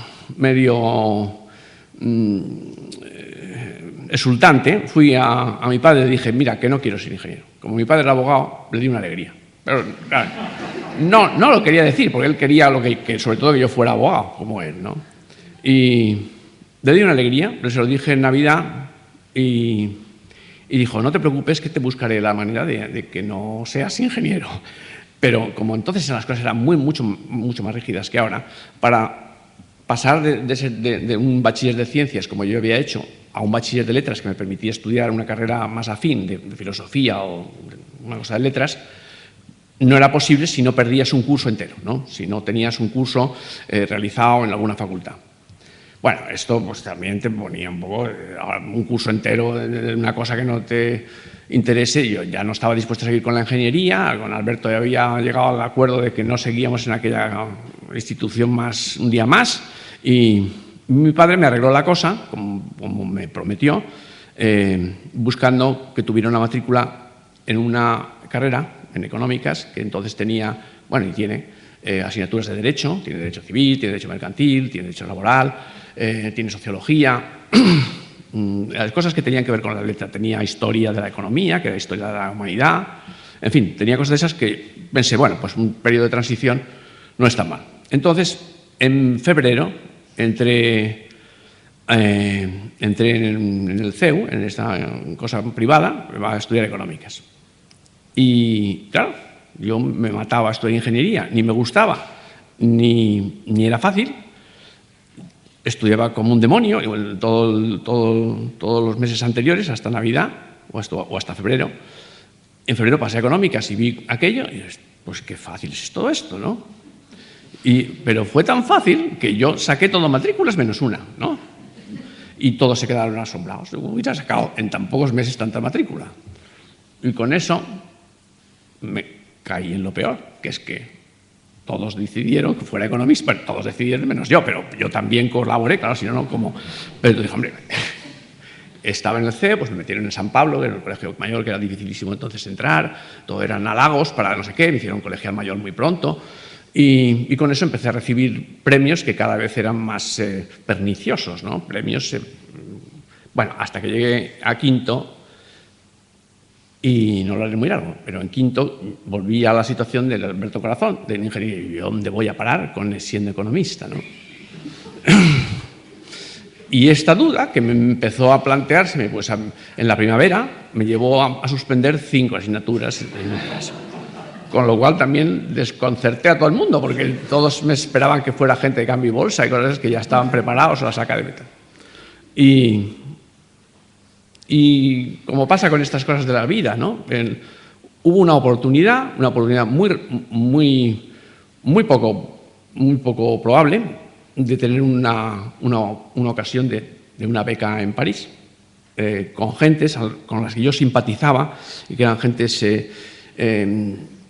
exultante, fui a mi padre y le dije, mira, que no quiero ser ingeniero. Como mi padre era abogado, le di una alegría. Pero, claro, no lo quería decir, porque él quería que sobre todo que yo fuera abogado, como él, ¿no? Y le di una alegría, se lo dije en Navidad y dijo, no te preocupes que te buscaré la manera de que no seas ingeniero. Pero como entonces las cosas eran mucho más rígidas que ahora, para pasar de un bachiller de ciencias, como yo había hecho, a un bachiller de letras que me permitía estudiar una carrera más afín de filosofía o una cosa de letras, no era posible si no perdías un curso entero, ¿no? Si no tenías un curso realizado en alguna facultad. Bueno, esto pues también te ponía un poco un curso entero de una cosa que no te interese. Yo ya no estaba dispuesto a seguir con la ingeniería, con Alberto ya había llegado al acuerdo de que no seguíamos en aquella institución un día más, y mi padre me arregló la cosa, como me prometió, buscando que tuviera una matrícula en una carrera en económicas, que entonces tenía, bueno, y tiene asignaturas de derecho, tiene derecho civil, tiene derecho mercantil, tiene derecho laboral, tiene sociología, las cosas que tenían que ver con la letra. Tenía historia de la economía, que era historia de la humanidad, en fin, tenía cosas de esas que pensé, bueno, pues un periodo de transición no está mal. Entonces, en febrero, entré entré en el CEU, en esta cosa privada, a estudiar económicas. Y claro, yo me mataba a estudiar ingeniería, ni me gustaba, ni era fácil. Estudiaba como un demonio todos los meses anteriores, hasta Navidad o hasta febrero. En febrero pasé a económicas y vi aquello y pues qué fácil es todo esto, ¿no? Pero fue tan fácil que yo saqué todas matrículas menos una, ¿no? Y todos se quedaron asombrados. Hubiera sacado en tan pocos meses tanta matrícula. Y con eso me caí en lo peor, que es que todos decidieron que fuera economista. Bueno, todos decidieron menos yo, pero yo también colaboré, claro, si no, no, como... Pero dije, hombre, estaba en el CEU, pues me metieron en San Pablo, que era el colegio mayor, que era dificilísimo entonces entrar, todo eran halagos para no sé qué, me hicieron colegial mayor muy pronto, y con eso empecé a recibir premios que cada vez eran más perniciosos, ¿no? Premios, bueno, hasta que llegué a quinto, y no lo haré muy largo, pero en quinto volví a la situación del Alberto Corazón, del ingeniero, y ¿dónde voy a parar siendo economista, ¿no? Y esta duda, que me empezó a planteárseme pues, en la primavera, me llevó a suspender 5 asignaturas en mi clase. Con lo cual también desconcerté a todo el mundo, porque todos me esperaban que fuera gente de cambio y bolsa y cosas que ya estaban preparados a las académicas. Y como pasa con estas cosas de la vida, ¿no? Hubo una oportunidad muy poco probable, de tener una ocasión de una beca en París, con gentes con las que yo simpatizaba y que eran gentes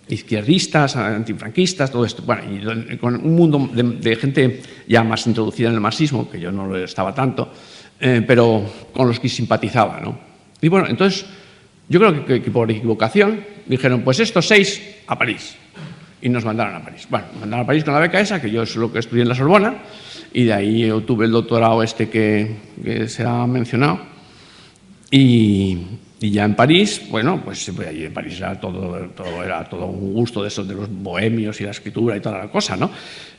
izquierdistas, antifranquistas, todo esto. Bueno, y con un mundo de gente ya más introducida en el marxismo, que yo no lo estaba tanto, pero con los que simpatizaba, ¿no? Y bueno, entonces yo creo que por equivocación dijeron, pues estos 6 a París. Y nos mandaron a París. Bueno, nos mandaron a París con la beca esa, que yo es lo que estudié en la Sorbona, y de ahí obtuve el doctorado que se ha mencionado. Y ya en París, bueno, pues allí en París era todo un gusto de esos de los bohemios y la escritura y toda la cosa, ¿no?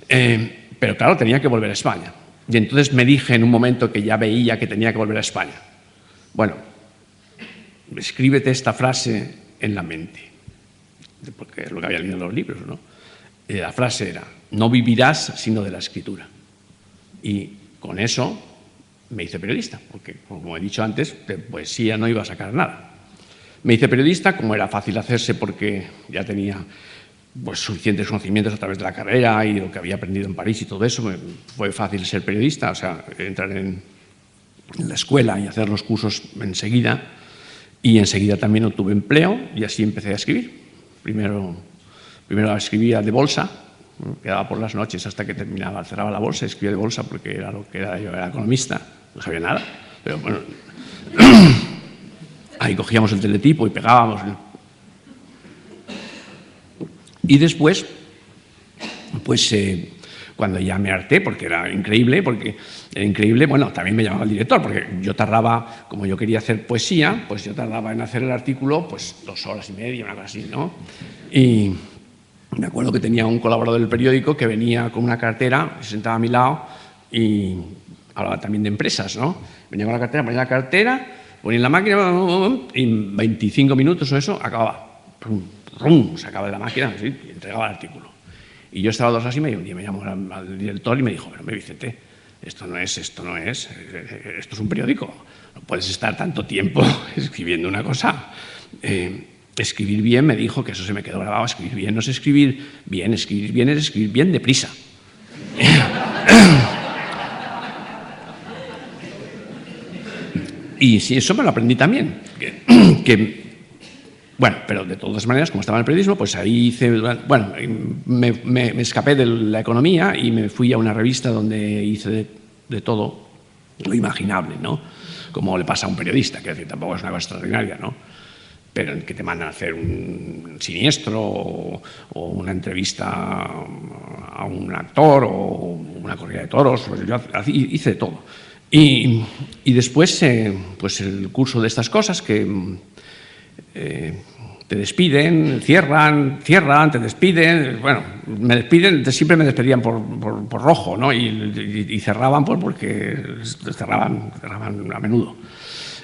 Pero claro, tenía que volver a España. Y entonces me dije en un momento que ya veía que tenía que volver a España. Bueno, escríbete esta frase en la mente, porque es lo que había leído en los libros, ¿no? La frase era, no vivirás sino de la escritura. Y con eso me hice periodista, porque, como he dicho antes, de poesía no iba a sacar nada. Me hice periodista, como era fácil hacerse porque ya tenía pues, suficientes conocimientos a través de la carrera y lo que había aprendido en París y todo eso, fue fácil ser periodista, o sea, entrar en la escuela y hacer los cursos enseguida, y enseguida también obtuve empleo y así empecé a escribir. Primero escribía de bolsa, quedaba por las noches hasta que cerraba la bolsa, escribía de bolsa porque era lo que era, yo era economista, no sabía nada, pero bueno, ahí cogíamos el teletipo y pegábamos. Y después, pues cuando ya me harté, porque era increíble, bueno, también me llamaba el director, porque yo tardaba, como yo quería hacer poesía, pues yo tardaba en hacer el artículo pues 2 horas y media, una cosa así, ¿no? Y me acuerdo que tenía un colaborador del periódico que venía con una cartera, se sentaba a mi lado y hablaba también de empresas, ¿no? Venía con la cartera, ponía la cartera, ponía en la máquina y en 25 minutos o eso acababa. Sacaba de la máquina así, y entregaba el artículo. Y yo estaba 2 horas y media, un día me llamó al director y me dijo, pero Vicente, esto es un periódico, no puedes estar tanto tiempo escribiendo una cosa. Escribir bien, me dijo, que eso se me quedó grabado, escribir bien no es escribir bien es escribir bien deprisa. Y sí, eso me lo aprendí también, bueno, pero de todas maneras, como estaba en el periodismo, pues ahí bueno, me escapé de la economía y me fui a una revista donde hice de todo lo imaginable, ¿no? Como le pasa a un periodista, que decir, tampoco es una cosa extraordinaria, ¿no? Pero en que te mandan a hacer un siniestro o una entrevista a un actor o una corrida de toros, pues yo hice de todo. Y después, pues el curso de estas cosas que te despiden, cierran, te despiden. Bueno, me despiden, siempre me despedían por rojo, ¿no? Y cerraban porque cerraban a menudo.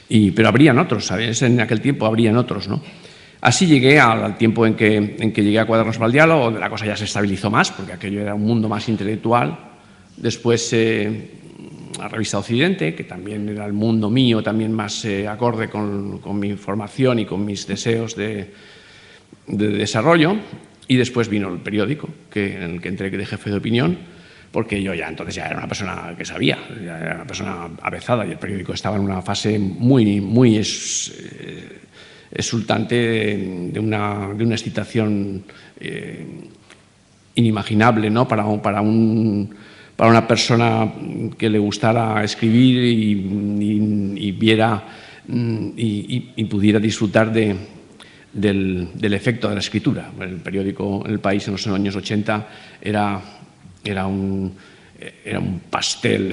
Pero habrían otros, ¿sabes? En aquel tiempo habrían otros, ¿no? Así llegué al tiempo en que llegué a Cuadernos para el Diálogo, donde la cosa ya se estabilizó más, porque aquello era un mundo más intelectual. Después la revista Occidente, que también era el mundo mío, también más acorde con mi formación y con mis deseos de desarrollo. Y después vino el periódico, en el que entré de jefe de opinión, porque yo entonces ya era una persona que sabía, ya era una persona avezada, y el periódico estaba en una fase muy exultante de una excitación inimaginable, ¿no? para una persona que le gustara escribir y viera y pudiera disfrutar del efecto de la escritura. El periódico El País en los años 80 era un pastel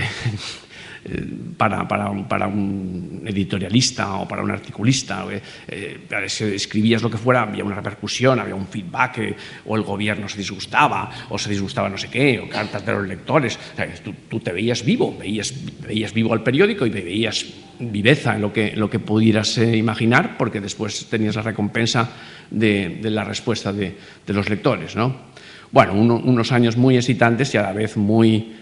para un editorialista o para un articulista. Escribías lo que fuera, había una repercusión, había un feedback, o el gobierno se disgustaba, o se disgustaba no sé qué, o cartas de los lectores. O sea, tú te veías vivo, veías vivo al periódico y veías viveza en lo que pudieras imaginar, porque después tenías la recompensa de la respuesta de los lectores, ¿no? Bueno, unos años muy excitantes y a la vez muy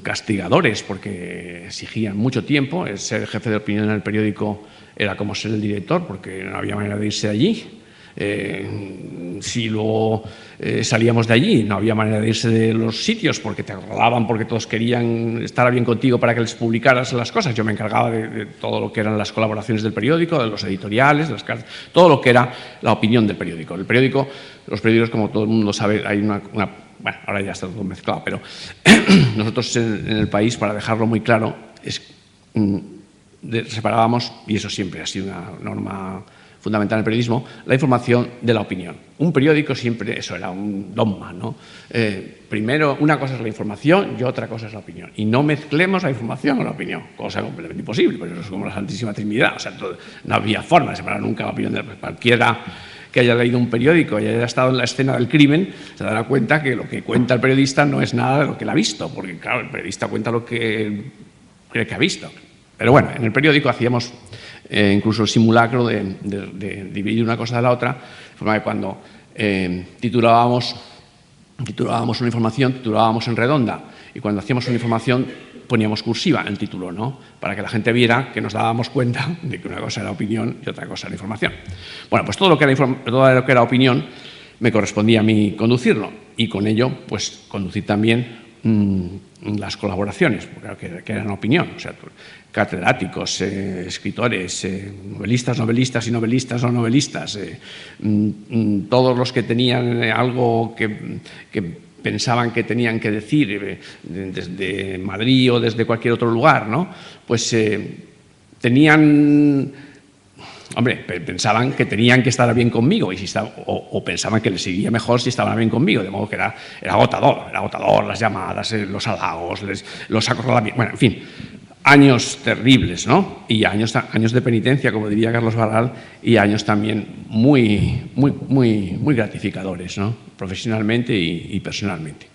castigadores, porque exigían mucho tiempo. El ser jefe de opinión en el periódico era como ser el director, porque no había manera de irse de allí. Si luego salíamos de allí, no había manera de irse de los sitios, porque te rodaban, porque todos querían estar bien contigo para que les publicaras las cosas. Yo me encargaba de todo lo que eran las colaboraciones del periódico, de los editoriales, de las cartas, todo lo que era la opinión del periódico. Los periódicos, como todo el mundo sabe, hay bueno, ahora ya está todo mezclado, pero nosotros en El País, para dejarlo muy claro, separábamos, y eso siempre ha sido una norma fundamental en el periodismo, la información de la opinión. Un periódico siempre, eso era un dogma, ¿no? Primero, una cosa es la información y otra cosa es la opinión. Y no mezclemos la información con la opinión, cosa completamente imposible, porque eso es como la Santísima Trinidad. O sea, no había forma de separar nunca la opinión de cualquiera que haya leído un periódico y haya estado en la escena del crimen, se dará cuenta que lo que cuenta el periodista no es nada de lo que él ha visto, porque claro, el periodista cuenta lo que cree que ha visto. Pero bueno, en el periódico hacíamos incluso el simulacro de dividir una cosa de la otra, de forma que cuando titulábamos una información, titulábamos en redonda, y cuando hacíamos una información poníamos cursiva el título, ¿no? Para que la gente viera que nos dábamos cuenta de que una cosa era opinión y otra cosa era información. Bueno, pues todo lo que era opinión me correspondía a mí conducirlo, y con ello pues conducir también las colaboraciones, porque eran opinión, o sea, catedráticos, escritores, novelistas y novelistas o novelistas, todos los que tenían algo que pensaban que tenían que decir desde Madrid o desde cualquier otro lugar, ¿no? Pues pensaban que tenían que estar bien conmigo o pensaban que les iría mejor si estaban bien conmigo, de modo que era agotador las llamadas, los halagos, los acorralamientos, bueno, en fin, años terribles, ¿no? Y años de penitencia, como diría Carlos Barral, y años también muy gratificadores, ¿no? Profesionalmente y personalmente.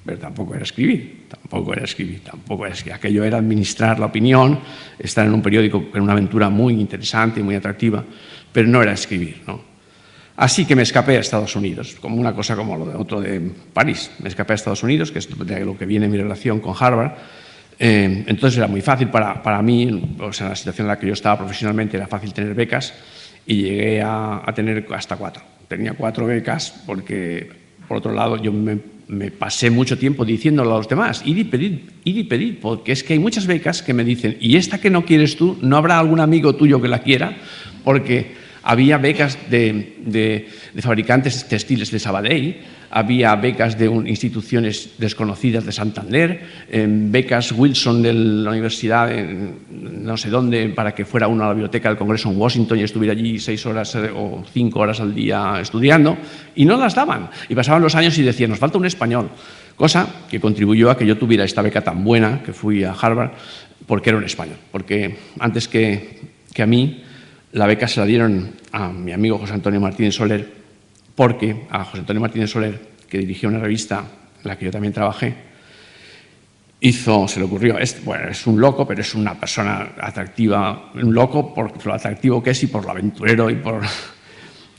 Pero tampoco era escribir. Aquello era administrar la opinión, estar en un periódico en una aventura muy interesante y muy atractiva, pero no era escribir, ¿no? Así que me escapé a Estados Unidos, como una cosa como lo de otro de París. Me escapé a Estados Unidos, que es de lo que viene mi relación con Harvard. Entonces era muy fácil para mí, o sea, en la situación en la que yo estaba profesionalmente, era fácil tener becas, y llegué a tener hasta 4. Tenía 4 becas porque, por otro lado, yo me pasé mucho tiempo diciéndolo a los demás, id y pedid, porque es que hay muchas becas que me dicen, y esta que no quieres tú, ¿no habrá algún amigo tuyo que la quiera? Porque había becas de fabricantes textiles de Sabadell, había becas de instituciones desconocidas de Santander, becas Wilson de la universidad no sé dónde, para que fuera uno a la biblioteca del Congreso en Washington y estuviera allí 6 horas o 5 horas al día estudiando, y no las daban. Y pasaban los años y decían, nos falta un español. cosa que contribuyó a que yo tuviera esta beca tan buena, que fui a Harvard, porque era un español. Porque antes que a mí, la beca se la dieron a mi amigo José Antonio Martínez Soler, porque a José Antonio Martínez Soler, que dirigía una revista en la que yo también trabajé, se le ocurrió, bueno, es un loco, pero es una persona atractiva, un loco por lo atractivo que es y por lo aventurero y por...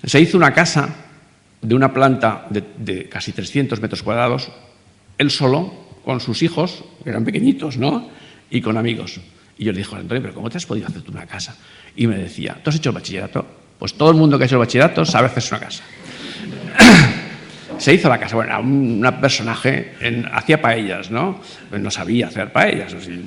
Se hizo una casa de una planta de casi 300 metros cuadrados, él solo, con sus hijos, que eran pequeñitos, ¿no?, y con amigos. Y yo le dije, Antonio, ¿pero cómo te has podido hacer tú una casa? Y me decía, ¿tú has hecho el bachillerato? Pues todo el mundo que ha hecho el bachillerato sabe hacerse una casa. Se hizo la casa, bueno, era un personaje, hacía paellas, ¿no? Pues no sabía hacer paellas, él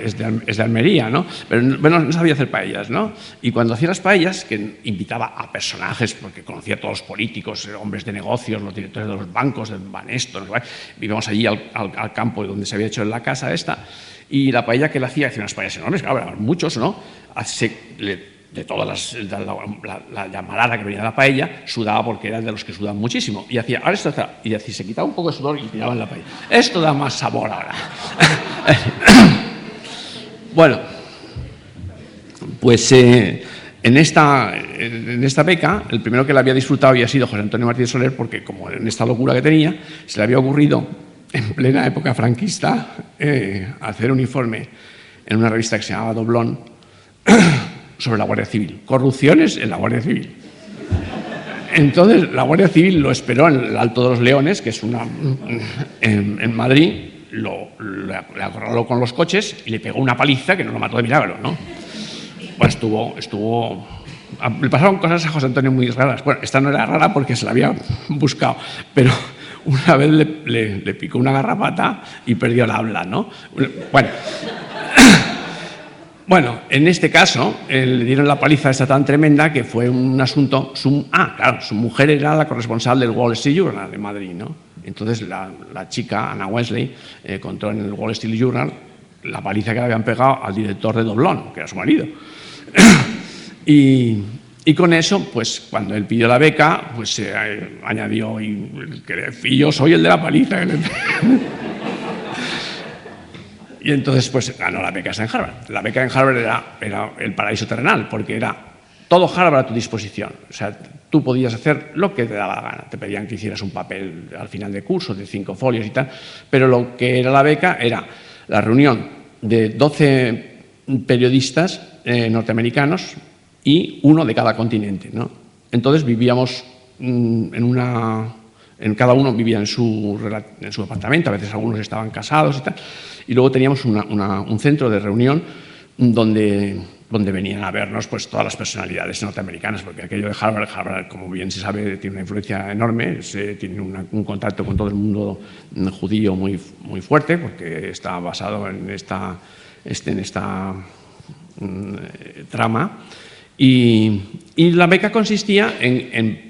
es de Almería, ¿no? Pero bueno, no sabía hacer paellas, ¿no? Y cuando hacía las paellas, que invitaba a personajes, porque conocía a todos los políticos, hombres de negocios, los directores de los bancos, de Banesto, no sé, íbamos allí al campo donde se había hecho la casa esta, y la paella que él hacía unas paellas enormes, claro, eran muchos, ¿no? De todas la llamarada que venía de la paella, sudaba porque era de los que sudaban muchísimo. Y hacía, ahora esto está, y decía, se quitaba un poco de sudor y tiraba en la paella. Esto da más sabor ahora. Bueno, pues en esta beca, el primero que la había disfrutado había sido José Antonio Martínez Soler, porque como en esta locura que tenía, se le había ocurrido, en plena época franquista, hacer un informe en una revista que se llamaba Doblón, sobre la Guardia Civil, corrupciones en la Guardia Civil. Entonces, la Guardia Civil lo esperó en el Alto de los Leones, que es en Madrid, le acorraló con los coches y le pegó una paliza que no lo mató de milagro, ¿no? Pues le pasaron cosas a José Antonio muy raras. Bueno, esta no era rara porque se la había buscado, pero una vez le picó una garrapata y perdió el habla, ¿no? Bueno, en este caso le dieron la paliza esta tan tremenda que fue un asunto... claro, su mujer era la corresponsal del Wall Street Journal de Madrid, ¿no? Entonces la chica, Anna Wesley, contó en el Wall Street Journal la paliza que le habían pegado al director de Doblón, que era su marido. Y con eso, pues cuando él pidió la beca, pues se añadió, y yo soy el de la paliza. Y entonces, pues, ganó la beca en Harvard. La beca en Harvard era el paraíso terrenal, porque era todo Harvard a tu disposición. O sea, tú podías hacer lo que te daba la gana. Te pedían que hicieras un papel al final de curso de 5 folios y tal, pero lo que era la beca era la reunión de 12 periodistas norteamericanos y uno de cada continente, ¿no? Entonces vivíamos cada uno vivía en su apartamento, a veces algunos estaban casados y tal, y luego teníamos un centro de reunión donde venían a vernos pues todas las personalidades norteamericanas, porque aquello de Harvard, como bien se sabe, tiene una influencia enorme, tiene un contacto con todo el mundo judío muy, muy fuerte, porque está basado en esta trama, y la beca consistía en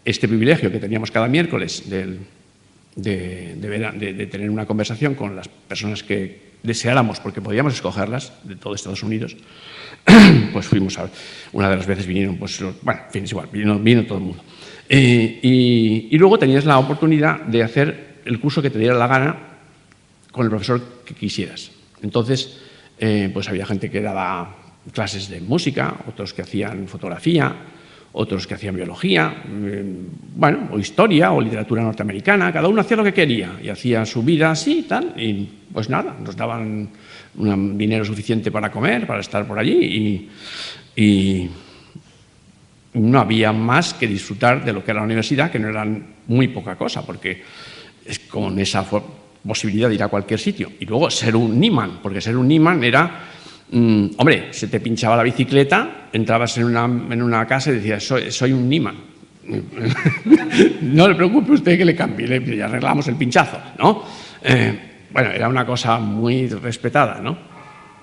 este privilegio que teníamos cada miércoles de tener una conversación con las personas que deseáramos, porque podíamos escogerlas de todo Estados Unidos. Pues fuimos una de las veces vinieron, pues, bueno, en fin, es igual, vino todo el mundo. Y luego tenías la oportunidad de hacer el curso que te diera la gana con el profesor que quisieras. Entonces, pues había gente que daba clases de música, otros que hacían fotografía, otros que hacían biología, bueno, o historia, o literatura norteamericana. Cada uno hacía lo que quería y hacía su vida así y tal. Y pues nada, nos daban un dinero suficiente para comer, para estar por allí, y no había más que disfrutar de lo que era la universidad, que no era muy poca cosa, porque con esa posibilidad de ir a cualquier sitio. Y luego ser un Niemann, porque ser un Niemann era... hombre, se te pinchaba la bicicleta, entrabas en una casa y decías, soy un Niemann. No le preocupe usted que le cambie, le arreglamos el pinchazo, ¿no? Bueno, era una cosa muy respetada, ¿no?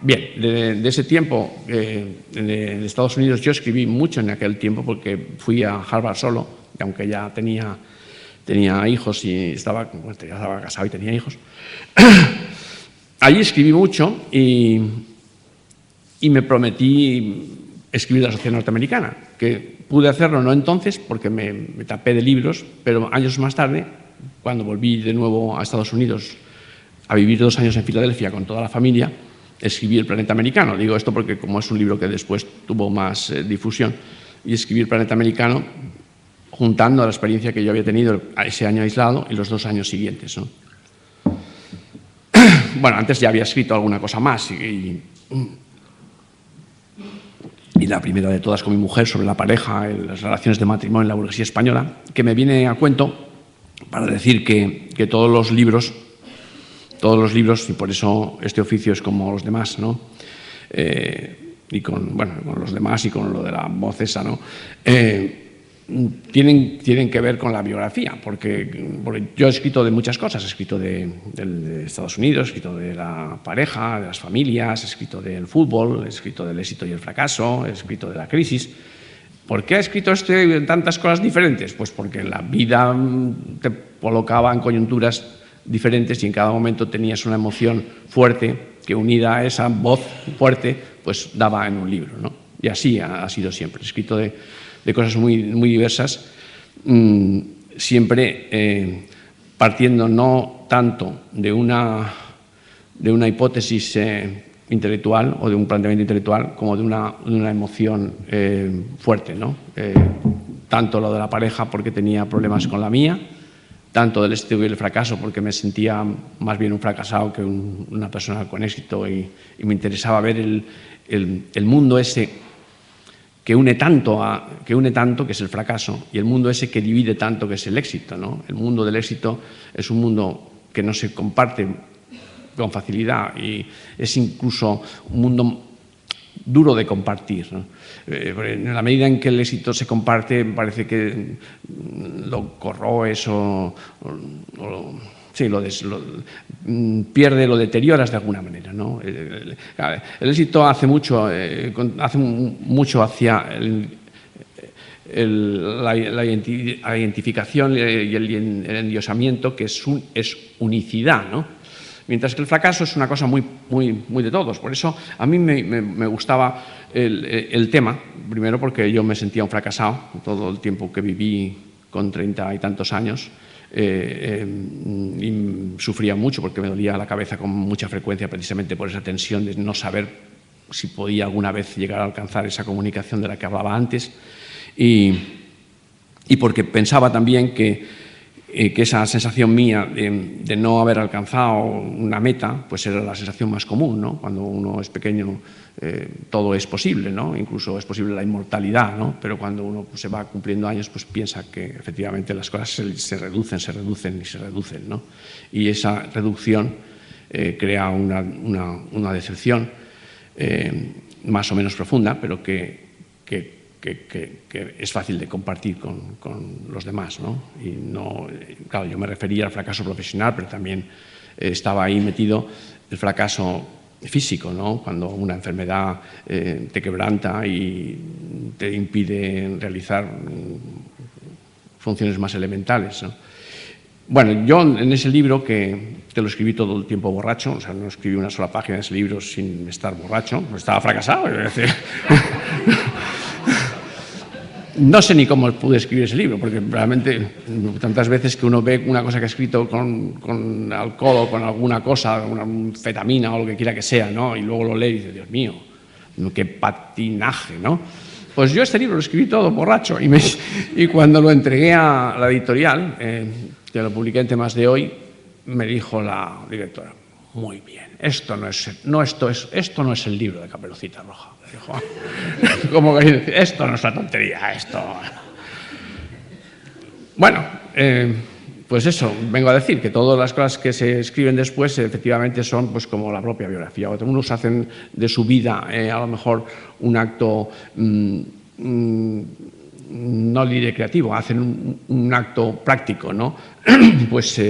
Bien, de ese tiempo de Estados Unidos yo escribí mucho en aquel tiempo, porque fui a Harvard solo, y aunque ya tenía hijos y estaba casado y tenía hijos, allí escribí mucho y me prometí escribir la Sociedad Norteamericana, que pude hacerlo no entonces porque me tapé de libros, pero años más tarde cuando volví de nuevo a Estados Unidos a vivir 2 años en Filadelfia con toda la familia, escribí El planeta americano. Digo esto porque como es un libro que después tuvo más difusión, y escribí El planeta americano juntando la experiencia que yo había tenido ese año aislado y los 2 años siguientes, ¿no? Bueno, antes ya había escrito alguna cosa más y la primera de todas con mi mujer sobre la pareja, las relaciones de matrimonio en la burguesía española, que me viene a cuento para decir que todos los libros, y por eso este oficio es como los demás, ¿no? Y con los demás y con lo de la voz esa, ¿no? Tienen que ver con la biografía, porque yo he escrito de muchas cosas, he escrito de Estados Unidos, he escrito de la pareja, de las familias, he escrito del fútbol, he escrito del éxito y el fracaso, he escrito de la crisis. ¿Por qué he escrito tantas cosas diferentes? Pues porque la vida te colocaba en coyunturas diferentes y en cada momento tenías una emoción fuerte que, unida a esa voz fuerte, pues daba en un libro, ¿no? Y así ha sido siempre. He escrito de cosas muy, muy diversas, siempre partiendo no tanto de una hipótesis intelectual o de un planteamiento intelectual como de una emoción fuerte, ¿no? Tanto lo de la pareja porque tenía problemas con la mía, tanto del éxito y el fracaso porque me sentía más bien un fracasado que una persona con éxito y me interesaba ver el mundo ese que une tanto, que es el fracaso, y el mundo ese que divide tanto, que es el éxito, ¿no? El mundo del éxito es un mundo que no se comparte con facilidad y es incluso un mundo duro de compartir, ¿no? En la medida en que el éxito se comparte, parece que lo corroes pierde, lo deterioras de alguna manera, ¿no? El éxito hace mucho hacia la identificación y el endiosamiento, que es unicidad, ¿no? Mientras que el fracaso es una cosa muy, muy, muy de todos. Por eso a mí me gustaba el tema, primero porque yo me sentía un fracasado todo el tiempo que viví con 30 y tantos años. Y sufría mucho porque me dolía la cabeza con mucha frecuencia precisamente por esa tensión de no saber si podía alguna vez llegar a alcanzar esa comunicación de la que hablaba antes y porque pensaba también que esa sensación mía de no haber alcanzado una meta pues era la sensación más común, ¿no? Cuando uno es pequeño todo es posible, ¿no? Incluso es posible la inmortalidad, ¿no? Pero cuando uno se va cumpliendo años pues piensa que efectivamente las cosas se reducen, ¿no? Y esa reducción crea una decepción más o menos profunda, pero que es fácil de compartir con los demás, ¿no? Y no, claro, yo me refería al fracaso profesional, pero también estaba ahí metido el fracaso físico, ¿no? Cuando una enfermedad te quebranta y te impide realizar funciones más elementales, ¿no? Bueno, yo en ese libro, que lo escribí todo el tiempo borracho, o sea, no escribí una sola página de ese libro sin estar borracho, estaba fracasado, es decir, no sé ni cómo pude escribir ese libro, porque realmente tantas veces que uno ve una cosa que ha escrito con alcohol o con alguna cosa, una fetamina o lo que quiera que sea, ¿no? Y luego lo lee y dice, Dios mío, qué patinaje, ¿no? Pues yo este libro lo escribí todo borracho y cuando lo entregué a la editorial, que lo publiqué en Temas de Hoy, me dijo la directora, muy bien, esto no es el libro de Caperucita Roja. Dijo, como que dice, esto no es una tontería, esto. Bueno, pues eso, vengo a decir que todas las cosas que se escriben después efectivamente son pues como la propia biografía. Unos hacen de su vida a lo mejor un acto, no diré creativo, hacen un acto práctico, ¿no? Pues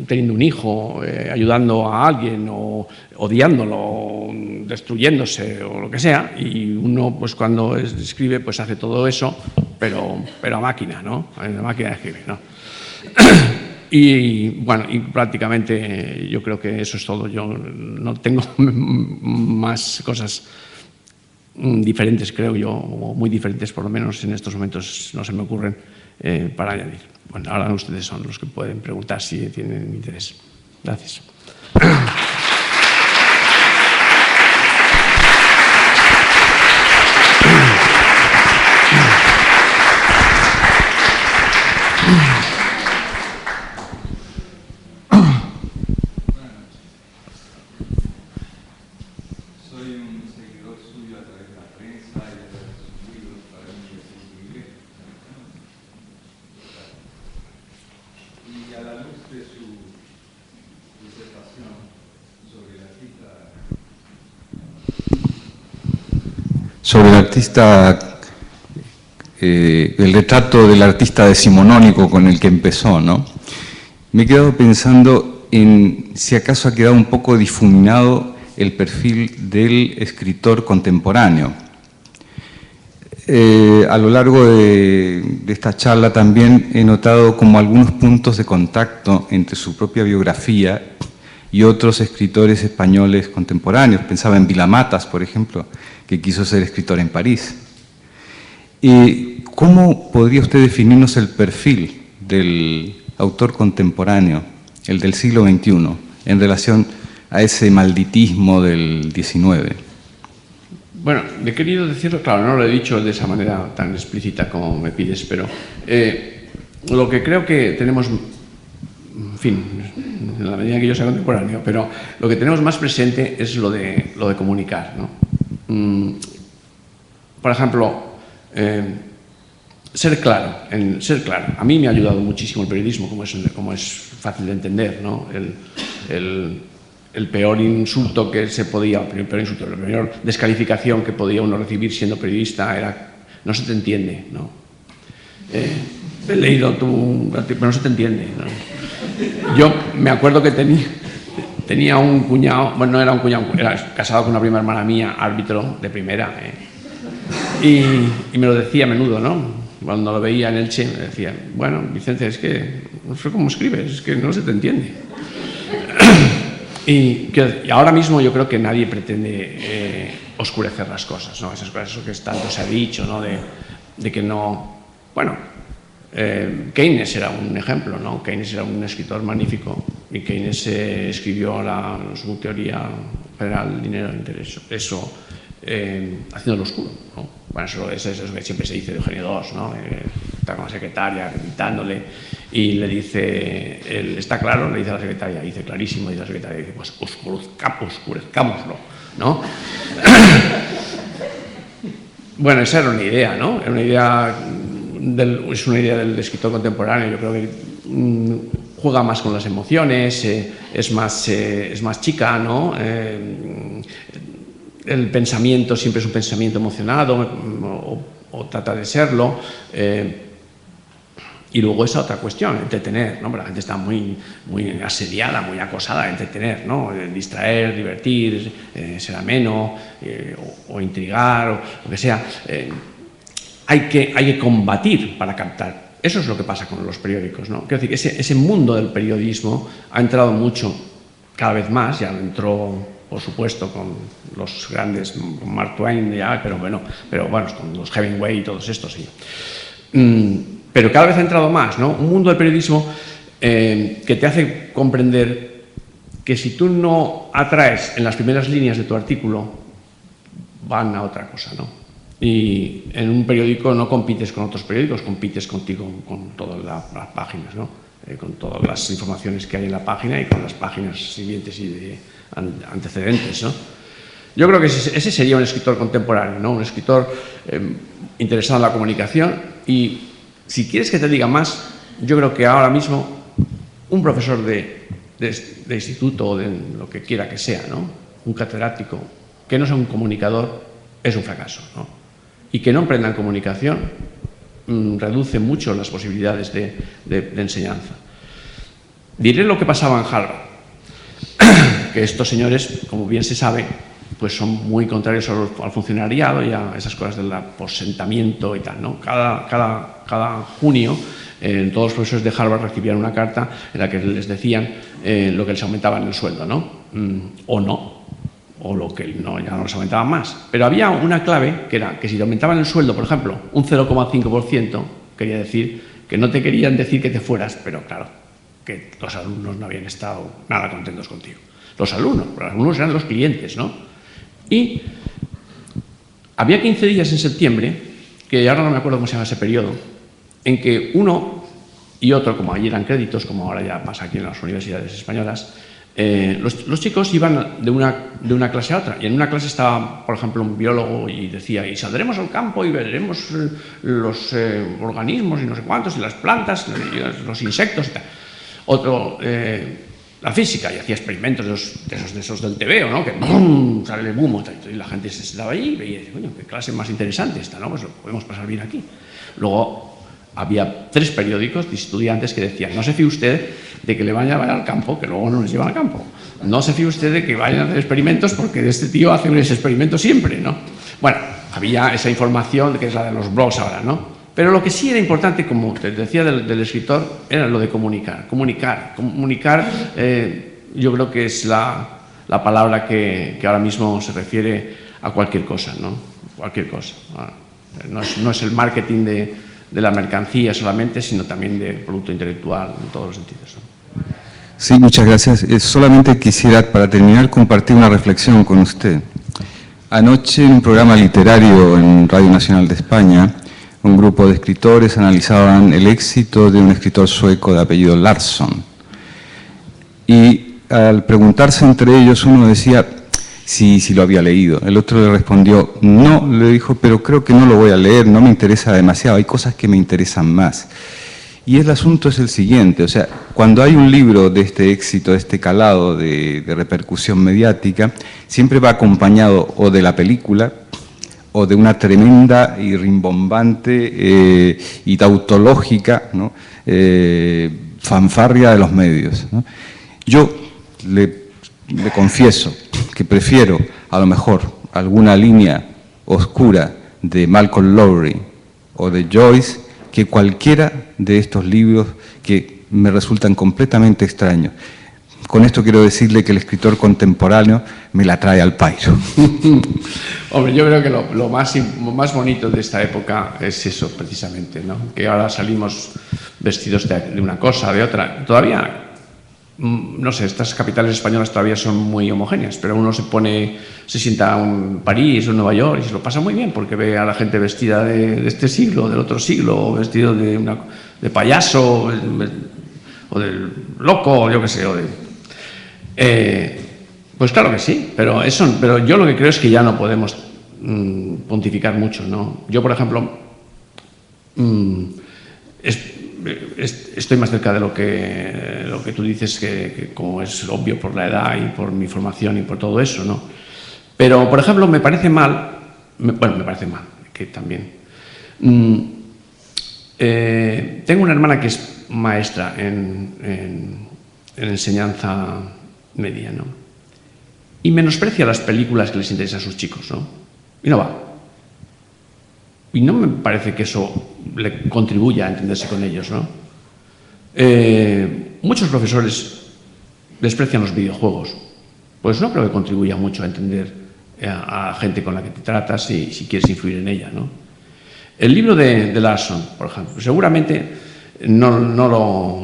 teniendo un hijo, ayudando a alguien o odiándolo, destruyéndose o lo que sea, y uno pues cuando escribe pues hace todo eso, pero a máquina, ¿no? A la máquina de escribir, ¿no? Y bueno, y prácticamente yo creo que eso es todo. Yo no tengo más cosas diferentes, creo yo, o muy diferentes por lo menos en estos momentos no se me ocurren para añadir. Bueno, ahora ustedes son los que pueden preguntar si tienen interés. Gracias. Sobre el artista, el retrato del artista decimonónico con el que empezó, ¿no? Me he quedado pensando en si acaso ha quedado un poco difuminado el perfil del escritor contemporáneo. A lo largo de esta charla también he notado como algunos puntos de contacto entre su propia biografía y otros escritores españoles contemporáneos. Pensaba en Vilamatas, por ejemplo, que quiso ser escritor en París. ¿Cómo podría usted definirnos el perfil del autor contemporáneo, el del siglo XXI, en relación a ese malditismo del XIX? Bueno, he querido decirlo, claro, no lo he dicho de esa manera tan explícita como me pides, pero lo que creo que tenemos, en fin, en la medida que yo sea contemporáneo, pero lo que tenemos más presente es lo de comunicar, ¿no? Por ejemplo, ser claro. A mí me ha ayudado muchísimo el periodismo, como es fácil de entender, ¿no? El peor insulto que se podía, la peor descalificación que podía uno recibir siendo periodista era: no se te entiende, ¿no? He leído pero no se te entiende, ¿no? Yo me acuerdo que tenía un cuñado, bueno, no era un cuñado, era casado con una prima hermana mía, árbitro de primera, y me lo decía a menudo, ¿no? Cuando lo veía en Elche me decía: bueno, Vicente, es que no sé cómo escribes, es que no se te entiende. Y ahora mismo yo creo que nadie pretende oscurecer las cosas, ¿no? Esas cosas, eso que tanto se ha dicho, ¿no? De que no... Bueno, Keynes era un ejemplo, ¿no? Keynes era un escritor magnífico y Keynes escribió su teoría general del dinero e interés, eso haciéndolo oscuro, ¿no? Bueno, eso es lo que siempre se dice de Eugenio II, ¿no? Está con la secretaria gritándole y le dice, ¿está claro? Le dice a la secretaria, dice clarísimo, y la secretaria dice, pues oscurezcámoslo, ¿no? Bueno, esa era una idea, ¿no? Era una idea es una idea del escritor contemporáneo. Yo creo que juega más con las emociones, es más chica, ¿no? El pensamiento siempre es un pensamiento emocionado o trata de serlo. Y luego esa otra cuestión, entretener, ¿no? La gente está muy asediada, muy acosada, entretener, ¿no? Distraer, divertir, ser ameno o intrigar o lo que sea. Hay que combatir para captar. Eso es lo que pasa con los periódicos, ¿no? Quiero decir, ese mundo del periodismo ha entrado mucho, cada vez más, ya entró, por supuesto, con los grandes, con Mark Twain, ya, pero bueno, con los Hemingway y todos estos, sí. Pero cada vez ha entrado más, ¿no? Un mundo del periodismo que te hace comprender que si tú no atraes en las primeras líneas de tu artículo, van a otra cosa, ¿no? Y en un periódico no compites con otros periódicos, compites contigo con todas las páginas, ¿no? Con todas las informaciones que hay en la página y con las páginas siguientes y de antecedentes, ¿no? Yo creo que ese sería un escritor contemporáneo, ¿no? Un escritor interesado en la comunicación. Y si quieres que te diga más, yo creo que ahora mismo un profesor de instituto o de lo que quiera que sea, ¿no? Un catedrático que no sea un comunicador es un fracaso, ¿no? Y que no emprenda en comunicación reduce mucho las posibilidades de enseñanza. Diré lo que pasaba en Harvard, que estos señores, como bien se sabe, pues son muy contrarios al funcionariado y a esas cosas del aposentamiento y tal, ¿no? Cada junio todos los profesores de Harvard recibían una carta en la que les decían lo que les aumentaba en el sueldo, ¿no? O no. O lo que no, ya no les aumentaba más. Pero había una clave que era que si te aumentaban el sueldo, por ejemplo, un 0,5%, quería decir que no te querían decir que te fueras, pero claro, que los alumnos no habían estado nada contentos contigo. Los alumnos eran los clientes, ¿no? Y había 15 días en septiembre, que ahora no me acuerdo cómo se llama ese periodo, en que uno y otro, como allí eran créditos, como ahora ya pasa aquí en las universidades españolas, los chicos iban de una clase a otra, y en una clase estaba, por ejemplo, un biólogo y decía, y saldremos al campo y veremos los organismos y no sé cuántos, y las plantas, y los insectos y tal. Otro, la física, y hacía experimentos de esos del TVO, ¿no? Que ¡bum! Sale el boom, y la gente se estaba allí y veía y decía, coño, qué clase más interesante esta, ¿no? Pues lo podemos pasar bien aquí. Luego había 3 periódicos de estudiantes que decían, no se fíe usted de que le vayan al campo, que luego no les llevan al campo. No se fíe usted de que vayan a hacer experimentos porque este tío hace ese experimento siempre, ¿no? Bueno, había esa información que es la de los blogs ahora, ¿no? Pero lo que sí era importante, como te decía del escritor, era lo de comunicar. Comunicar, yo creo que es la palabra que ahora mismo se refiere a cualquier cosa, ¿no? Cualquier cosa. No es el marketing de la mercancía solamente, sino también del producto intelectual en todos los sentidos, ¿no? Sí, muchas gracias. Solamente quisiera, para terminar, compartir una reflexión con usted. Anoche, en un programa literario en Radio Nacional de España, un grupo de escritores analizaban el éxito de un escritor sueco de apellido Larsson. Y al preguntarse entre ellos, uno decía si lo había leído. El otro le respondió, no, le dijo, pero creo que no lo voy a leer, no me interesa demasiado, hay cosas que me interesan más. Y el asunto es el siguiente, o sea, cuando hay un libro de este éxito, de este calado de repercusión mediática, siempre va acompañado o de la película, o de una tremenda y rimbombante y tautológica, ¿no? Fanfarria de los medios, ¿no? Yo le confieso que prefiero a lo mejor alguna línea oscura de Malcolm Lowry o de Joyce que cualquiera de estos libros que me resultan completamente extraños. Con esto quiero decirle que el escritor contemporáneo me la trae al pairo. Hombre, yo creo que lo más bonito de esta época es eso, precisamente, ¿no? Que ahora salimos vestidos de una cosa, de otra. Todavía, no sé, estas capitales españolas todavía son muy homogéneas, pero uno se sienta en París o en Nueva York y se lo pasa muy bien porque ve a la gente vestida de este siglo, del otro siglo, o vestido de payaso, o del loco, yo qué sé, pues claro que sí, pero yo lo que creo es que ya no podemos pontificar mucho, ¿no? Yo, por ejemplo, estoy más cerca de lo que tú dices, que como es obvio por la edad y por mi formación y por todo eso, ¿no? Pero, por ejemplo, me parece mal, que también. Tengo una hermana que es maestra en enseñanza media, ¿no? Y menosprecia las películas que les interesan a sus chicos, ¿no? Y no va. Y no me parece que eso le contribuya a entenderse con ellos, ¿no? Muchos profesores desprecian los videojuegos. Pues no creo que contribuya mucho a entender a gente con la que te tratas y si quieres influir en ella, ¿no? El libro de Larsson, por ejemplo, seguramente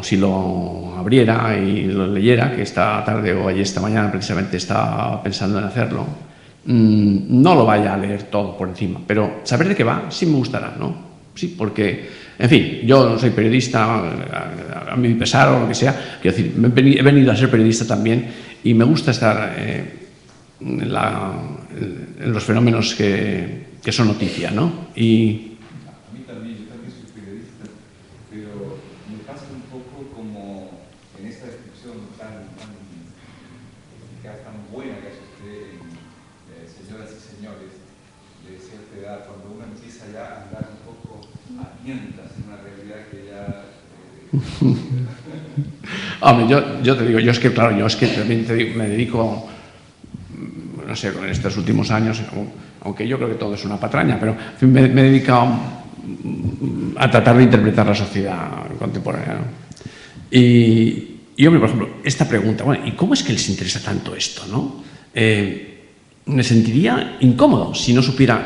si lo abriera y lo leyera, que esta tarde o ayer esta mañana precisamente estaba pensando en hacerlo, no lo vaya a leer todo por encima, pero saber de qué va sí me gustará, ¿no? Sí, porque, en fin, yo no soy periodista, a mi pesar o lo que sea, quiero decir, he venido a ser periodista también y me gusta estar en los fenómenos que son noticia, ¿no? Y Hombre, yo te digo, yo es que también me dedico, no sé, en estos últimos años, aunque yo creo que todo es una patraña, pero en fin, me he dedicado a tratar de interpretar la sociedad contemporánea, ¿no? Y hombre, por ejemplo, esta pregunta, bueno, ¿y cómo es que les interesa tanto esto, no? Me sentiría incómodo si no supiera,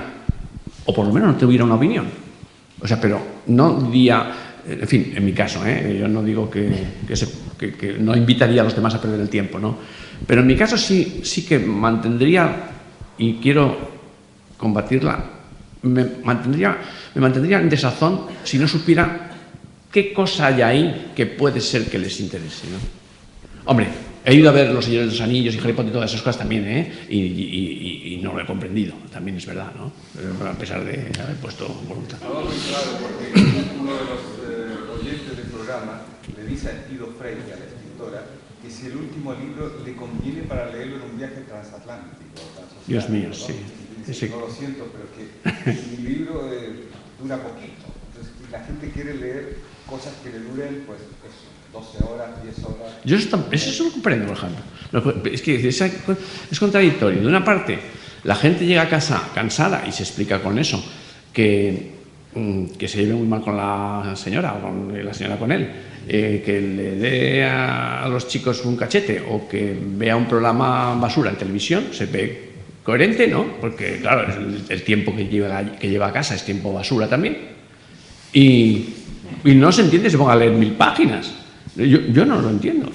o por lo menos no tuviera una opinión. O sea, pero no diría, En fin, en mi caso, yo no digo que no invitaría a los demás a perder el tiempo, ¿no? Pero en mi caso sí que mantendría, y quiero combatirla, me mantendría en desazón si no supiera qué cosa hay ahí que puede ser que les interese, ¿no? Hombre, he ido a ver Los Señores de los Anillos y Harry Potter y todas esas cosas también, y no lo he comprendido, también es verdad, ¿no? A pesar de haber puesto voluntad. Claro, porque uno de los oyentes del programa le dice a Guido Frey, a la escritora, que si el último libro le conviene para leerlo en un viaje transatlántico. Dios mío, ¿no? sí. Dice, no lo siento, pero que mi libro dura poquito. Entonces, la gente quiere leer cosas que le duren, pues, 12 horas, 10 horas... Eso lo comprendo, por ejemplo. Es que es contradictorio. De una parte, la gente llega a casa cansada y se explica con eso, que se lleve muy mal con la señora o con la señora con él, que le dé a los chicos un cachete o que vea un programa basura en televisión, se ve coherente, ¿no? Porque, claro, el tiempo que lleva a casa es tiempo basura también. Y no se entiende, se ponga a leer 1000 páginas. Yo no lo entiendo.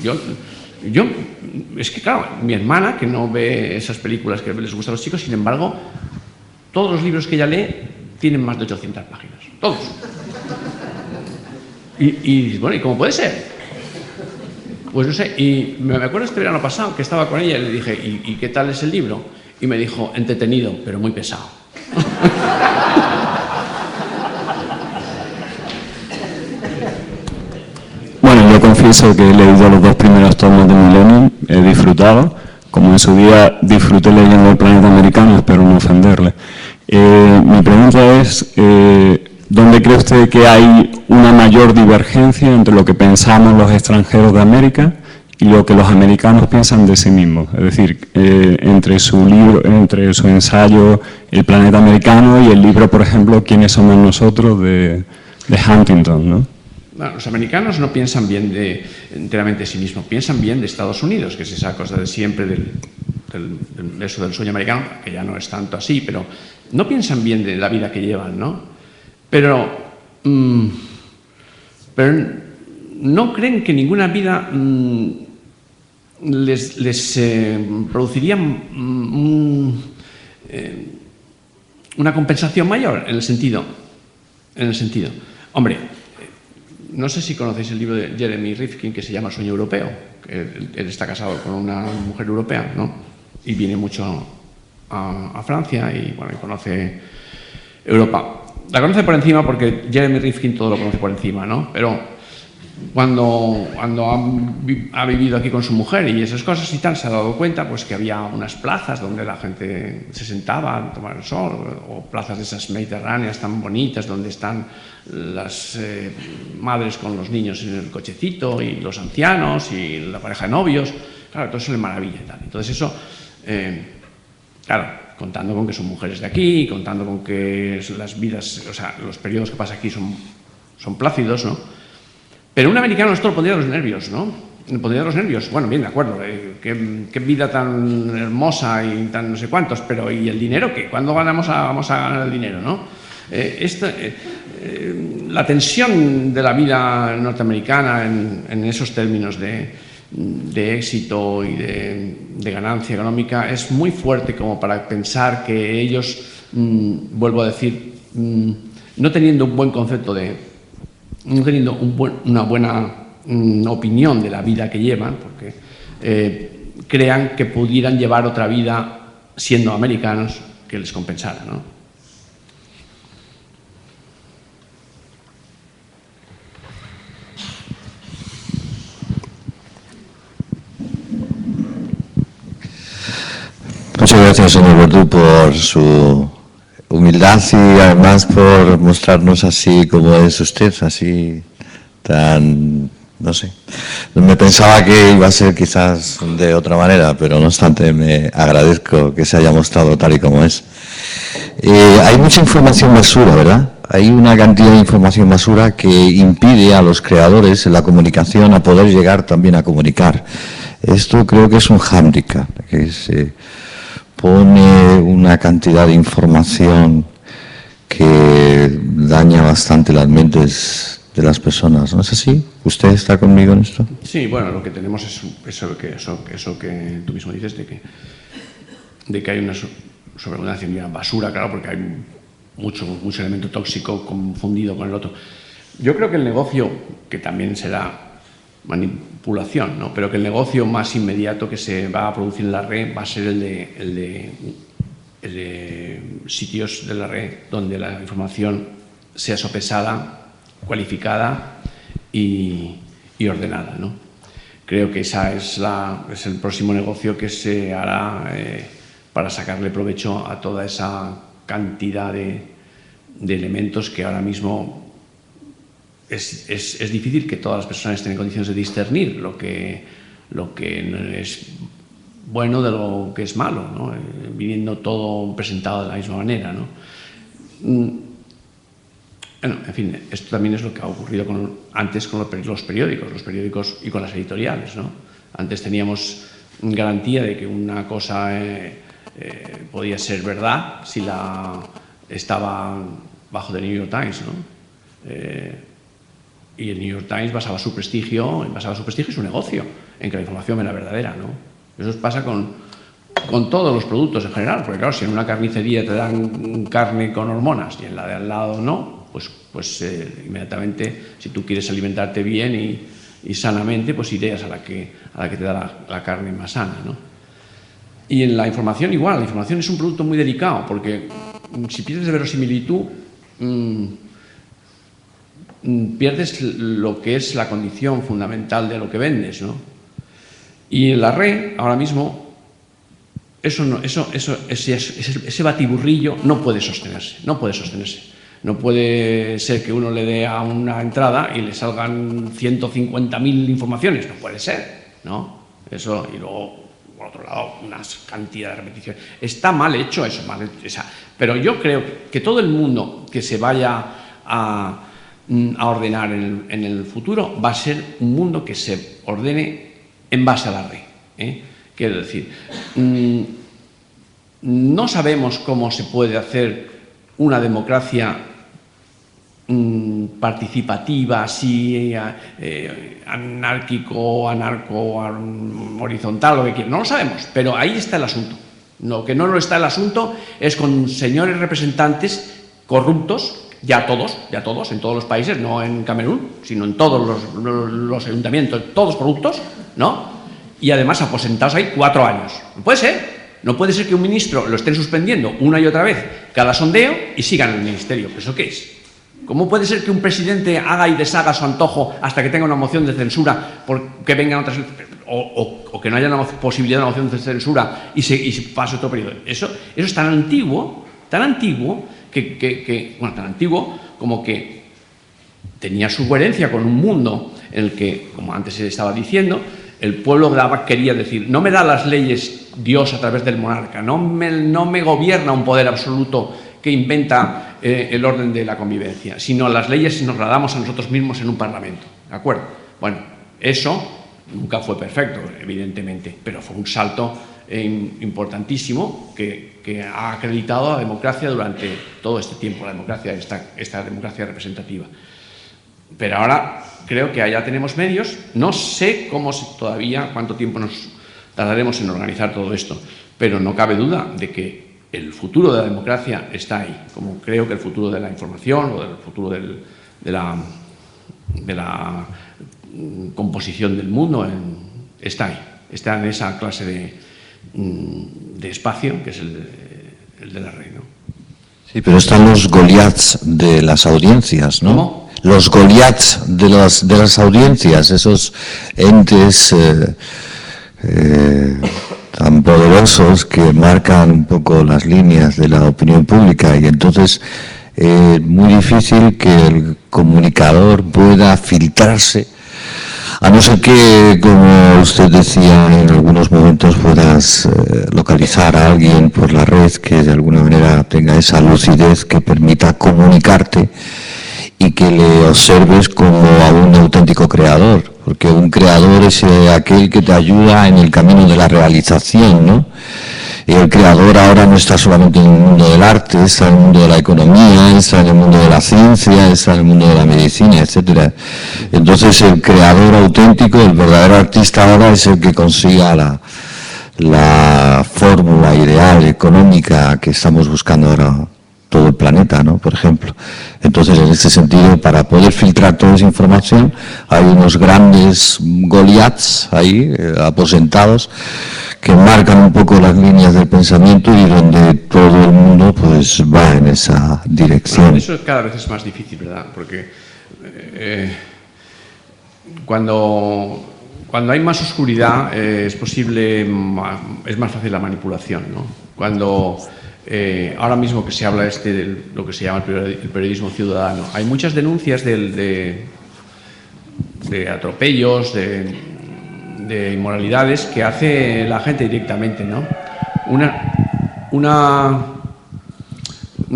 Es que, claro, mi hermana, que no ve esas películas que les gustan a los chicos, sin embargo, todos los libros que ella lee tienen más de 800 páginas. Todos. Y bueno, ¿y cómo puede ser? Pues no sé. Y me acuerdo este verano pasado que estaba con ella y le dije, ¿y qué tal es el libro? Y me dijo, entretenido, pero muy pesado. Bueno, yo confieso que he leído los 2 primeros tomos de Millennium, he disfrutado, como en su día disfruté leyendo El Planeta Americano, espero no ofenderle. Mi pregunta es, ¿dónde cree usted que hay una mayor divergencia entre lo que pensamos los extranjeros de América y lo que los americanos piensan de sí mismos? Es decir, entre su libro, entre su ensayo El Planeta Americano y el libro, por ejemplo, ¿Quiénes somos nosotros?, de Huntington, ¿no? Bueno, los americanos no piensan bien enteramente de sí mismos, piensan bien de Estados Unidos, que es esa cosa de siempre del sueño americano, que ya no es tanto así, pero no piensan bien de la vida que llevan, ¿no? Pero no creen que ninguna vida les produciría una compensación mayor, en el sentido. Hombre, no sé si conocéis el libro de Jeremy Rifkin que se llama Sueño Europeo. Él está casado con una mujer europea, ¿no? Y viene mucho a Francia y, bueno, y conoce Europa. La conoce por encima porque Jeremy Rifkin todo lo conoce por encima, ¿no? Pero cuando ha vivido aquí con su mujer y esas cosas y tal, se ha dado cuenta pues que había unas plazas donde la gente se sentaba a tomar el sol, o plazas de esas mediterráneas tan bonitas donde están las madres con los niños en el cochecito y los ancianos y la pareja de novios. Claro, todo eso le maravilla y tal. Entonces eso, claro, contando con que son mujeres de aquí, contando con que las vidas, o sea, los periodos que pasa aquí son plácidos, ¿no? Pero un americano esto lo pondría de los nervios, ¿no? Lo pondría de los nervios. Bueno, bien, de acuerdo, qué vida tan hermosa y tan no sé cuántos, pero ¿y el dinero qué? ¿Cuándo vamos a ganar el dinero, no? La tensión de la vida norteamericana en esos términos de éxito y de ganancia económica es muy fuerte como para pensar que ellos, vuelvo a decir, no teniendo un buen concepto no teniendo una buena opinión de la vida que llevan, porque crean que pudieran llevar otra vida siendo americanos que les compensara, ¿no? Muchas gracias, señor Verdú, por su humildad y además por mostrarnos así como es usted, así tan, no sé. Me pensaba que iba a ser quizás de otra manera, pero no obstante me agradezco que se haya mostrado tal y como es. Hay mucha información basura, ¿verdad? Hay una cantidad de información basura que impide a los creadores en la comunicación a poder llegar también a comunicar. Esto creo que es un hándicap, que se pone una cantidad de información que daña bastante las mentes de las personas, ¿no es así? ¿Usted está conmigo en esto? Sí, bueno, lo que tenemos es eso que tú mismo dices, de que hay una sobreabundancia y una basura, claro, porque hay mucho elemento tóxico confundido con el otro. Yo creo que el negocio, que también será manipulación, ¿no?, pero que el negocio más inmediato que se va a producir en la red va a ser el de sitios de la red donde la información sea sopesada, cualificada y ordenada, ¿no? Creo que es el próximo negocio que se hará para sacarle provecho a toda esa cantidad de elementos que ahora mismo es difícil que todas las personas estén en condiciones de discernir lo que es bueno de lo que es malo, ¿no? Viniendo todo presentado de la misma manera, ¿no? Bueno, en fin, esto también es lo que ha ocurrido antes con los periódicos y con las editoriales, ¿no? Antes teníamos garantía de que una cosa podía ser verdad si estaba bajo The New York Times, ¿no? Y el New York Times basaba su prestigio y su negocio en que la información era verdadera, ¿no? Eso pasa con todos los productos en general, porque claro, si en una carnicería te dan carne con hormonas y en la de al lado no, pues inmediatamente, si tú quieres alimentarte bien y sanamente, pues irías a la que te da la carne más sana, ¿no? Y en la información igual, la información es un producto muy delicado, porque si pierdes de verosimilitud, pierdes lo que es la condición fundamental de lo que vendes, ¿no? Y en la red, ahora mismo, ese batiburrillo no puede sostenerse. No puede ser que uno le dé a una entrada y le salgan 150.000 informaciones, no puede ser, ¿no? Eso, y luego, por otro lado, una cantidad de repeticiones. Está mal hecho eso, pero yo creo que todo el mundo que se vaya a ordenar en el futuro va a ser un mundo que se ordene en base a la red, ¿eh? Quiero decir, no sabemos cómo se puede hacer una democracia participativa, así, anárquico, horizontal, lo que quiera. No lo sabemos, pero ahí está el asunto. Lo que no lo está el asunto es con señores representantes corruptos, ya todos, en todos los países, no en Camerún, sino en todos los ayuntamientos, todos corruptos, ¿no? Y además aposentados ahí 4 años. No puede ser. No puede ser que un ministro lo estén suspendiendo una y otra vez cada sondeo y sigan en el ministerio. ¿Eso qué es? ¿Cómo puede ser que un presidente haga y deshaga a su antojo hasta que tenga una moción de censura porque vengan otras, o que no haya una posibilidad de una moción de censura y se pase otro periodo? Eso es tan antiguo tan antiguo como que tenía su coherencia con un mundo en el que, como antes se estaba diciendo, el pueblo quería decir: no me da las leyes Dios a través del monarca, no me gobierna un poder absoluto que inventa el orden de la convivencia, sino las leyes nos las damos a nosotros mismos en un parlamento, ¿de acuerdo? Bueno, eso nunca fue perfecto, evidentemente, pero fue un salto importantísimo que ha acreditado a la democracia durante todo este tiempo, la democracia, esta democracia representativa. Pero ahora creo que allá tenemos medios, no sé cuánto tiempo nos tardaremos en organizar todo esto, pero no cabe duda de que el futuro de la democracia está ahí, como creo que el futuro de la información o el futuro de la composición del mundo está ahí, está en esa clase de espacio que es el de la red, ¿no? Sí, pero están los Goliaths de las audiencias, ¿no? ¿Cómo? Los Goliaths de las audiencias, esos entes tan poderosos que marcan un poco las líneas de la opinión pública, y entonces es muy difícil que el comunicador pueda filtrarse, a no ser que, como usted decía, en algunos momentos puedas localizar a alguien por la red que de alguna manera tenga esa lucidez que permita comunicarte y que le observes como a un auténtico creador, porque un creador es aquel que te ayuda en el camino de la realización, ¿no? Y el creador ahora no está solamente en el mundo del arte, está en el mundo de la economía, está en el mundo de la ciencia, está en el mundo de la medicina, etc. Entonces el creador auténtico, el verdadero artista ahora es el que consiga la fórmula ideal económica que estamos buscando ahora todo el planeta, ¿no? Por ejemplo. Entonces, en este sentido, para poder filtrar toda esa información, hay unos grandes Goliaths ahí, aposentados, que marcan un poco las líneas del pensamiento y donde todo el mundo pues va en esa dirección. Bueno, eso cada vez es más difícil, ¿verdad? Porque cuando hay más oscuridad es posible, es más fácil la manipulación, ¿no? Cuando ahora mismo que se habla de lo que se llama el periodismo ciudadano, hay muchas denuncias de atropellos, de inmoralidades que hace la gente directamente, ¿no? Una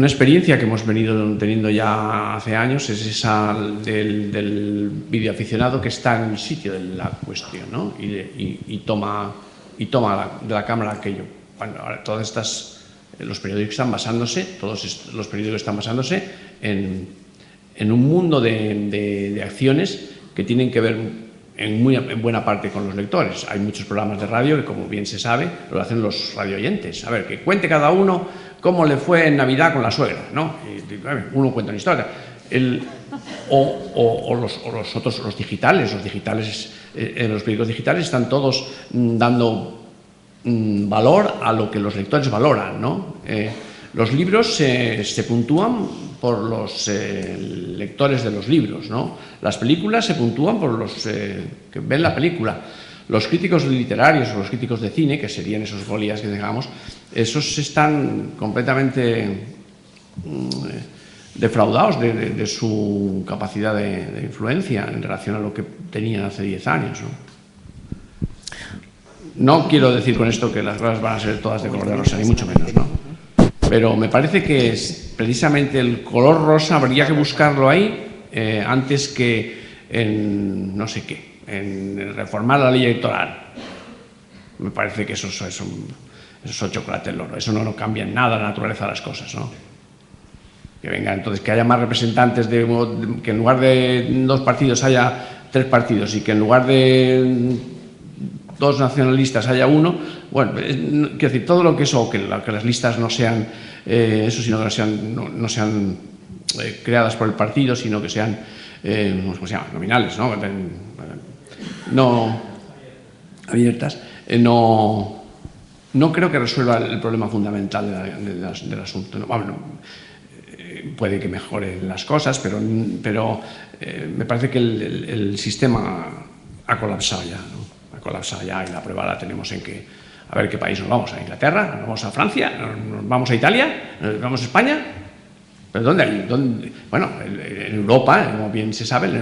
experiencia que hemos venido teniendo ya hace años es esa del videoaficionado que está en el sitio de la cuestión, ¿no? y toma de la cámara aquello. Bueno, ahora los periódicos están basándose, todos los periódicos están basándose en un mundo de acciones que tienen que ver en buena parte con los lectores. Hay muchos programas de radio que, como bien se sabe, lo hacen los radioyentes. A ver, que cuente cada uno cómo le fue en Navidad con la suegra, ¿no? Uno cuenta una historia. Los digitales, en los periódicos digitales están todos dando valor a lo que los lectores valoran, ¿no? Los libros se puntúan por los lectores de los libros, ¿no? Las películas se puntúan por los que ven la película. Los críticos literarios o los críticos de cine, que serían esos Goliaths que digamos, esos están completamente defraudados de su capacidad de influencia en relación a lo que tenían hace 10 años, ¿no? No quiero decir con esto que las cosas van a ser todas de color de rosa, ni mucho menos, ¿no? Pero me parece que precisamente el color rosa habría que buscarlo ahí antes que en no sé qué, en reformar la ley electoral. Me parece que eso es chocolate del oro, eso no cambia en nada la naturaleza de las cosas, ¿no? Que venga, entonces, que haya más representantes, que en lugar de 2 partidos haya 3 partidos y que en lugar de 2 nacionalistas haya 1, bueno, quiero decir, todo lo que eso, que las listas no sean eso, sino que no sean creadas por el partido, sino que sean, ¿cómo se llama?, nominales, ¿no? No abiertas, no creo que resuelva el problema fundamental del asunto, ¿no? Bueno, puede que mejoren las cosas, pero me parece que el sistema ha colapsado ya, ¿no? Ha colapsado ya, y la prueba la tenemos en que, a ver qué país nos vamos, ¿a Inglaterra? ¿Nos vamos a Francia? ¿Nos vamos a Italia? ¿Nos vamos a España? ¿Pero dónde hay? Bueno, en Europa, como bien se sabe, el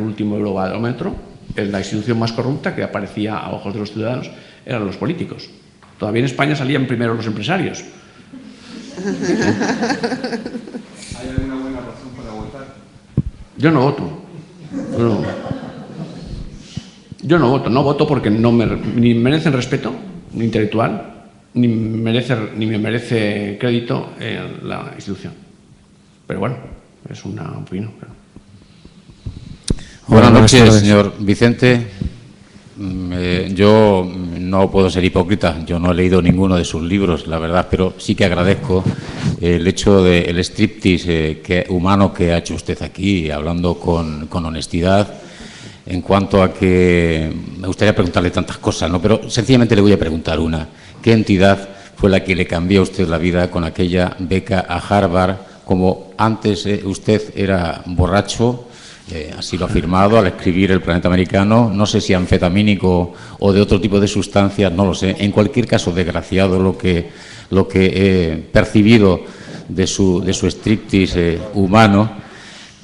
último Eurobarómetro, la institución más corrupta que aparecía a ojos de los ciudadanos eran los políticos. Todavía en España salían primero los empresarios. ¿Hay alguna buena razón para votar? Yo no voto. Yo no voto porque ni merecen respeto ni intelectual, ni me merece crédito la institución. Pero bueno, es una opinión. Buenas noches, señor Vicente. Yo no puedo ser hipócrita, yo no he leído ninguno de sus libros, la verdad, pero sí que agradezco el hecho del striptease humano que ha hecho usted aquí, hablando con honestidad, en cuanto a que me gustaría preguntarle tantas cosas, ¿no? Pero sencillamente le voy a preguntar una. ¿Qué entidad fue la que le cambió a usted la vida con aquella beca a Harvard? Como antes usted era borracho, así lo ha afirmado al escribir El planeta americano, no sé si anfetamínico o de otro tipo de sustancias, no lo sé. En cualquier caso, desgraciado lo que he percibido de su striptease humano,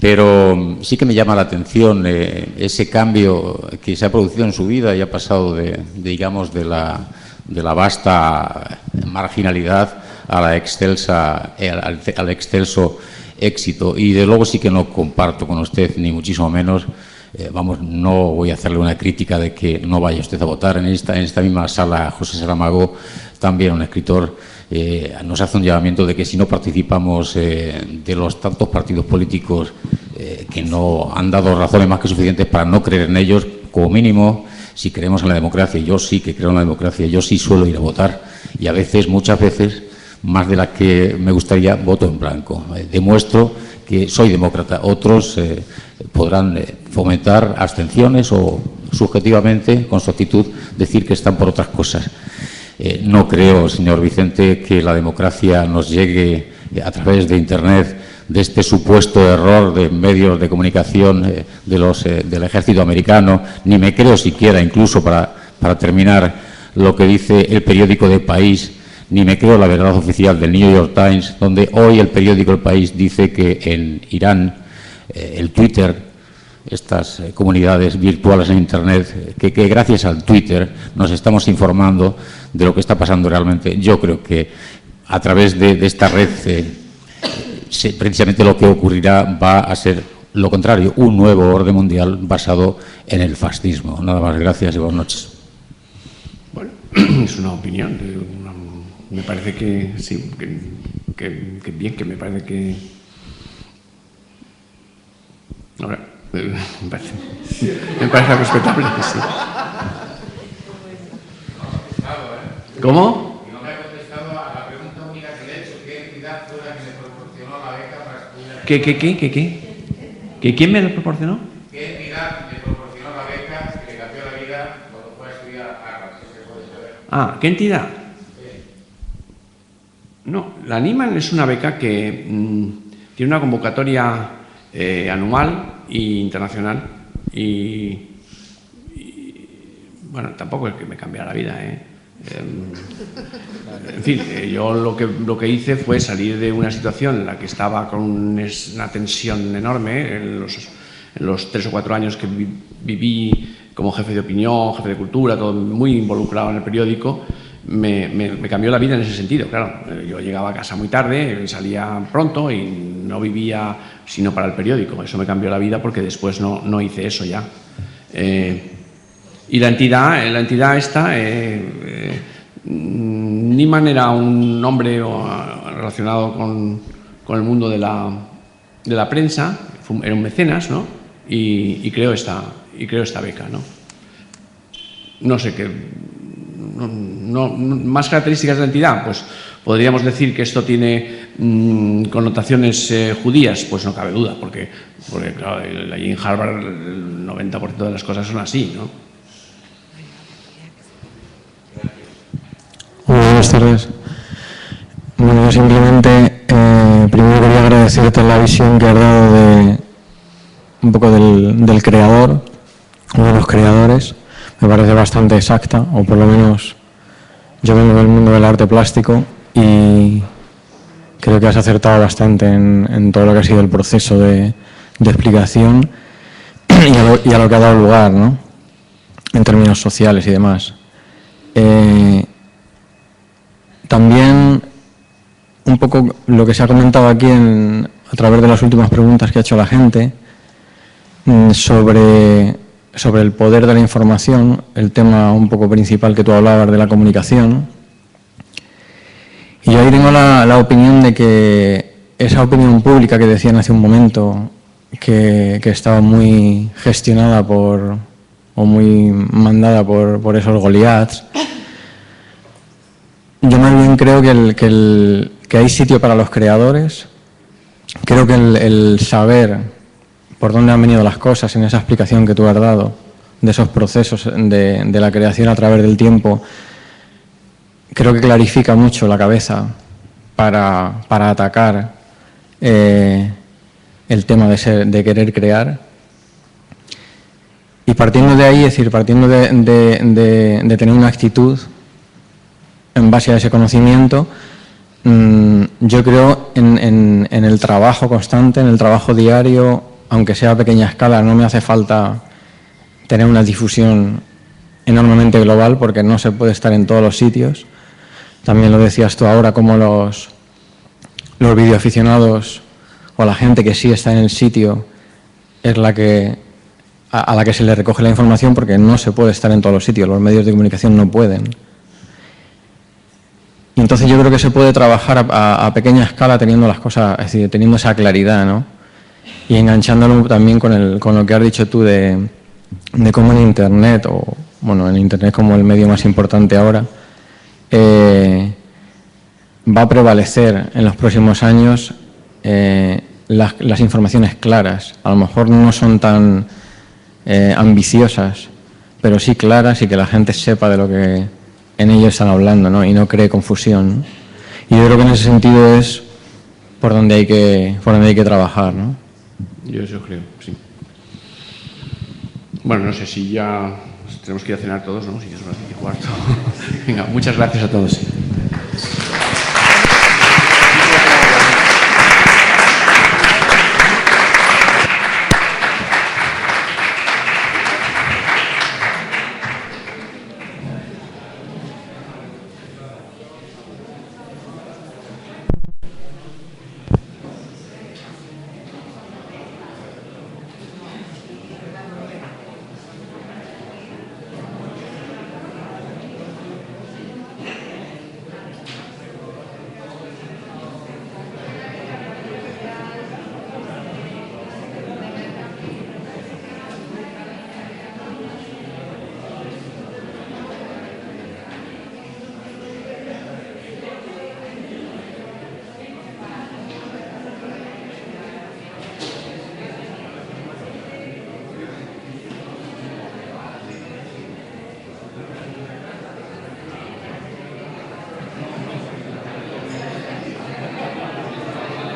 pero sí que me llama la atención ese cambio que se ha producido en su vida y ha pasado de la vasta marginalidad a la al excelso éxito. Y de luego sí que no comparto con usted, ni muchísimo menos, Vamos, no voy a hacerle una crítica de que no vaya usted a votar. En esta misma sala, José Saramago, también un escritor, nos hace un llamamiento de que si no participamos de los tantos partidos políticos que no han dado razones más que suficientes para no creer en ellos, como mínimo, si creemos en la democracia, yo sí que creo en la democracia, yo sí suelo ir a votar y a veces, muchas veces, más de las que me gustaría, voto en blanco. Demuestro que soy demócrata. Otros podrán fomentar abstenciones o subjetivamente, con su actitud, decir que están por otras cosas. No creo, señor Vicente, que la democracia nos llegue a través de Internet, de este supuesto error de medios de comunicación del ejército americano, ni me creo siquiera, incluso para terminar, lo que dice el periódico de País, ni me creo la verdad oficial del New York Times, donde hoy el periódico El País dice que en Irán el Twitter, estas comunidades virtuales en Internet, que gracias al Twitter nos estamos informando de lo que está pasando realmente. Yo creo que a través de esta red precisamente lo que ocurrirá va a ser lo contrario, un nuevo orden mundial basado en el fascismo. Nada más, gracias y buenas noches. Bueno, es una opinión. Me parece que sí, que bien, que me parece que... Ahora, me parece respetable, sí. ¿Cómo? No me ha contestado a la pregunta única que le he hecho. ¿Qué entidad fue la que le proporcionó la beca para estudiar? ¿Que quién me lo proporcionó? ¿Qué entidad le proporcionó la beca que le cambió la vida cuando fue a estudiar a Harvard? Si se puede saber. Ah, ¿qué entidad? No, la Nieman es una beca que tiene una convocatoria anual e internacional y bueno, tampoco es que me cambiara la vida, en fin, yo lo que hice fue salir de una situación en la que estaba con una tensión enorme en los 3 o 4 años que viví como jefe de opinión, jefe de cultura, todo muy involucrado en el periódico. Me cambió la vida en ese sentido, claro. Yo llegaba a casa muy tarde, salía pronto y no vivía sino para el periódico. Eso me cambió la vida porque después no hice eso ya. Y la entidad esta, Nieman era un hombre relacionado con el mundo de la prensa, era un mecenas, ¿no? Y creó esta beca, ¿no? No sé qué... más características de la entidad, pues podríamos decir que esto tiene connotaciones judías, pues no cabe duda, porque claro, allí en Harvard el 90% de las cosas son así, ¿no? Buenas tardes. Bueno, yo simplemente primero quería agradecerte la visión que has dado un poco del creador, uno de los creadores. Me parece bastante exacta, o por lo menos yo vengo del mundo del arte plástico y creo que has acertado bastante en todo lo que ha sido el proceso de explicación y a lo que ha dado lugar, ¿no? En términos sociales y demás. También un poco lo que se ha comentado aquí a través de las últimas preguntas que ha hecho la gente sobre el poder de la información, el tema un poco principal que tú hablabas de la comunicación. Y yo ahí tengo la opinión de que esa opinión pública que decían hace un momento, que estaba muy gestionada o muy mandada por esos Goliaths, yo más bien creo que hay sitio para los creadores. Creo que el saber por dónde han venido las cosas en esa explicación que tú has dado, de esos procesos de la creación a través del tiempo, creo que clarifica mucho la cabeza para atacar el tema de querer crear. Y partiendo de ahí, es decir, partiendo de tener una actitud en base a ese conocimiento, yo creo en el trabajo constante, en el trabajo diario, aunque sea a pequeña escala. No me hace falta tener una difusión enormemente global porque no se puede estar en todos los sitios. También lo decías tú ahora, como los videoaficionados o la gente que sí está en el sitio es la que a la que se le recoge la información, porque no se puede estar en todos los sitios, los medios de comunicación no pueden. Y entonces yo creo que se puede trabajar a pequeña escala teniendo las cosas, es decir, teniendo esa claridad, ¿no? Y enganchándolo también con lo que has dicho tú de cómo en Internet, o bueno, en Internet como el medio más importante ahora, va a prevalecer en los próximos años las informaciones claras. A lo mejor no son tan ambiciosas, pero sí claras, y que la gente sepa de lo que en ellos están hablando, ¿no? Y no cree confusión. Y yo creo que en ese sentido es por donde hay que trabajar, ¿no? Yo eso creo, sí. Bueno, no sé si ya tenemos que ir a cenar todos, ¿no? Si es las 10:15. Venga, muchas gracias a todos.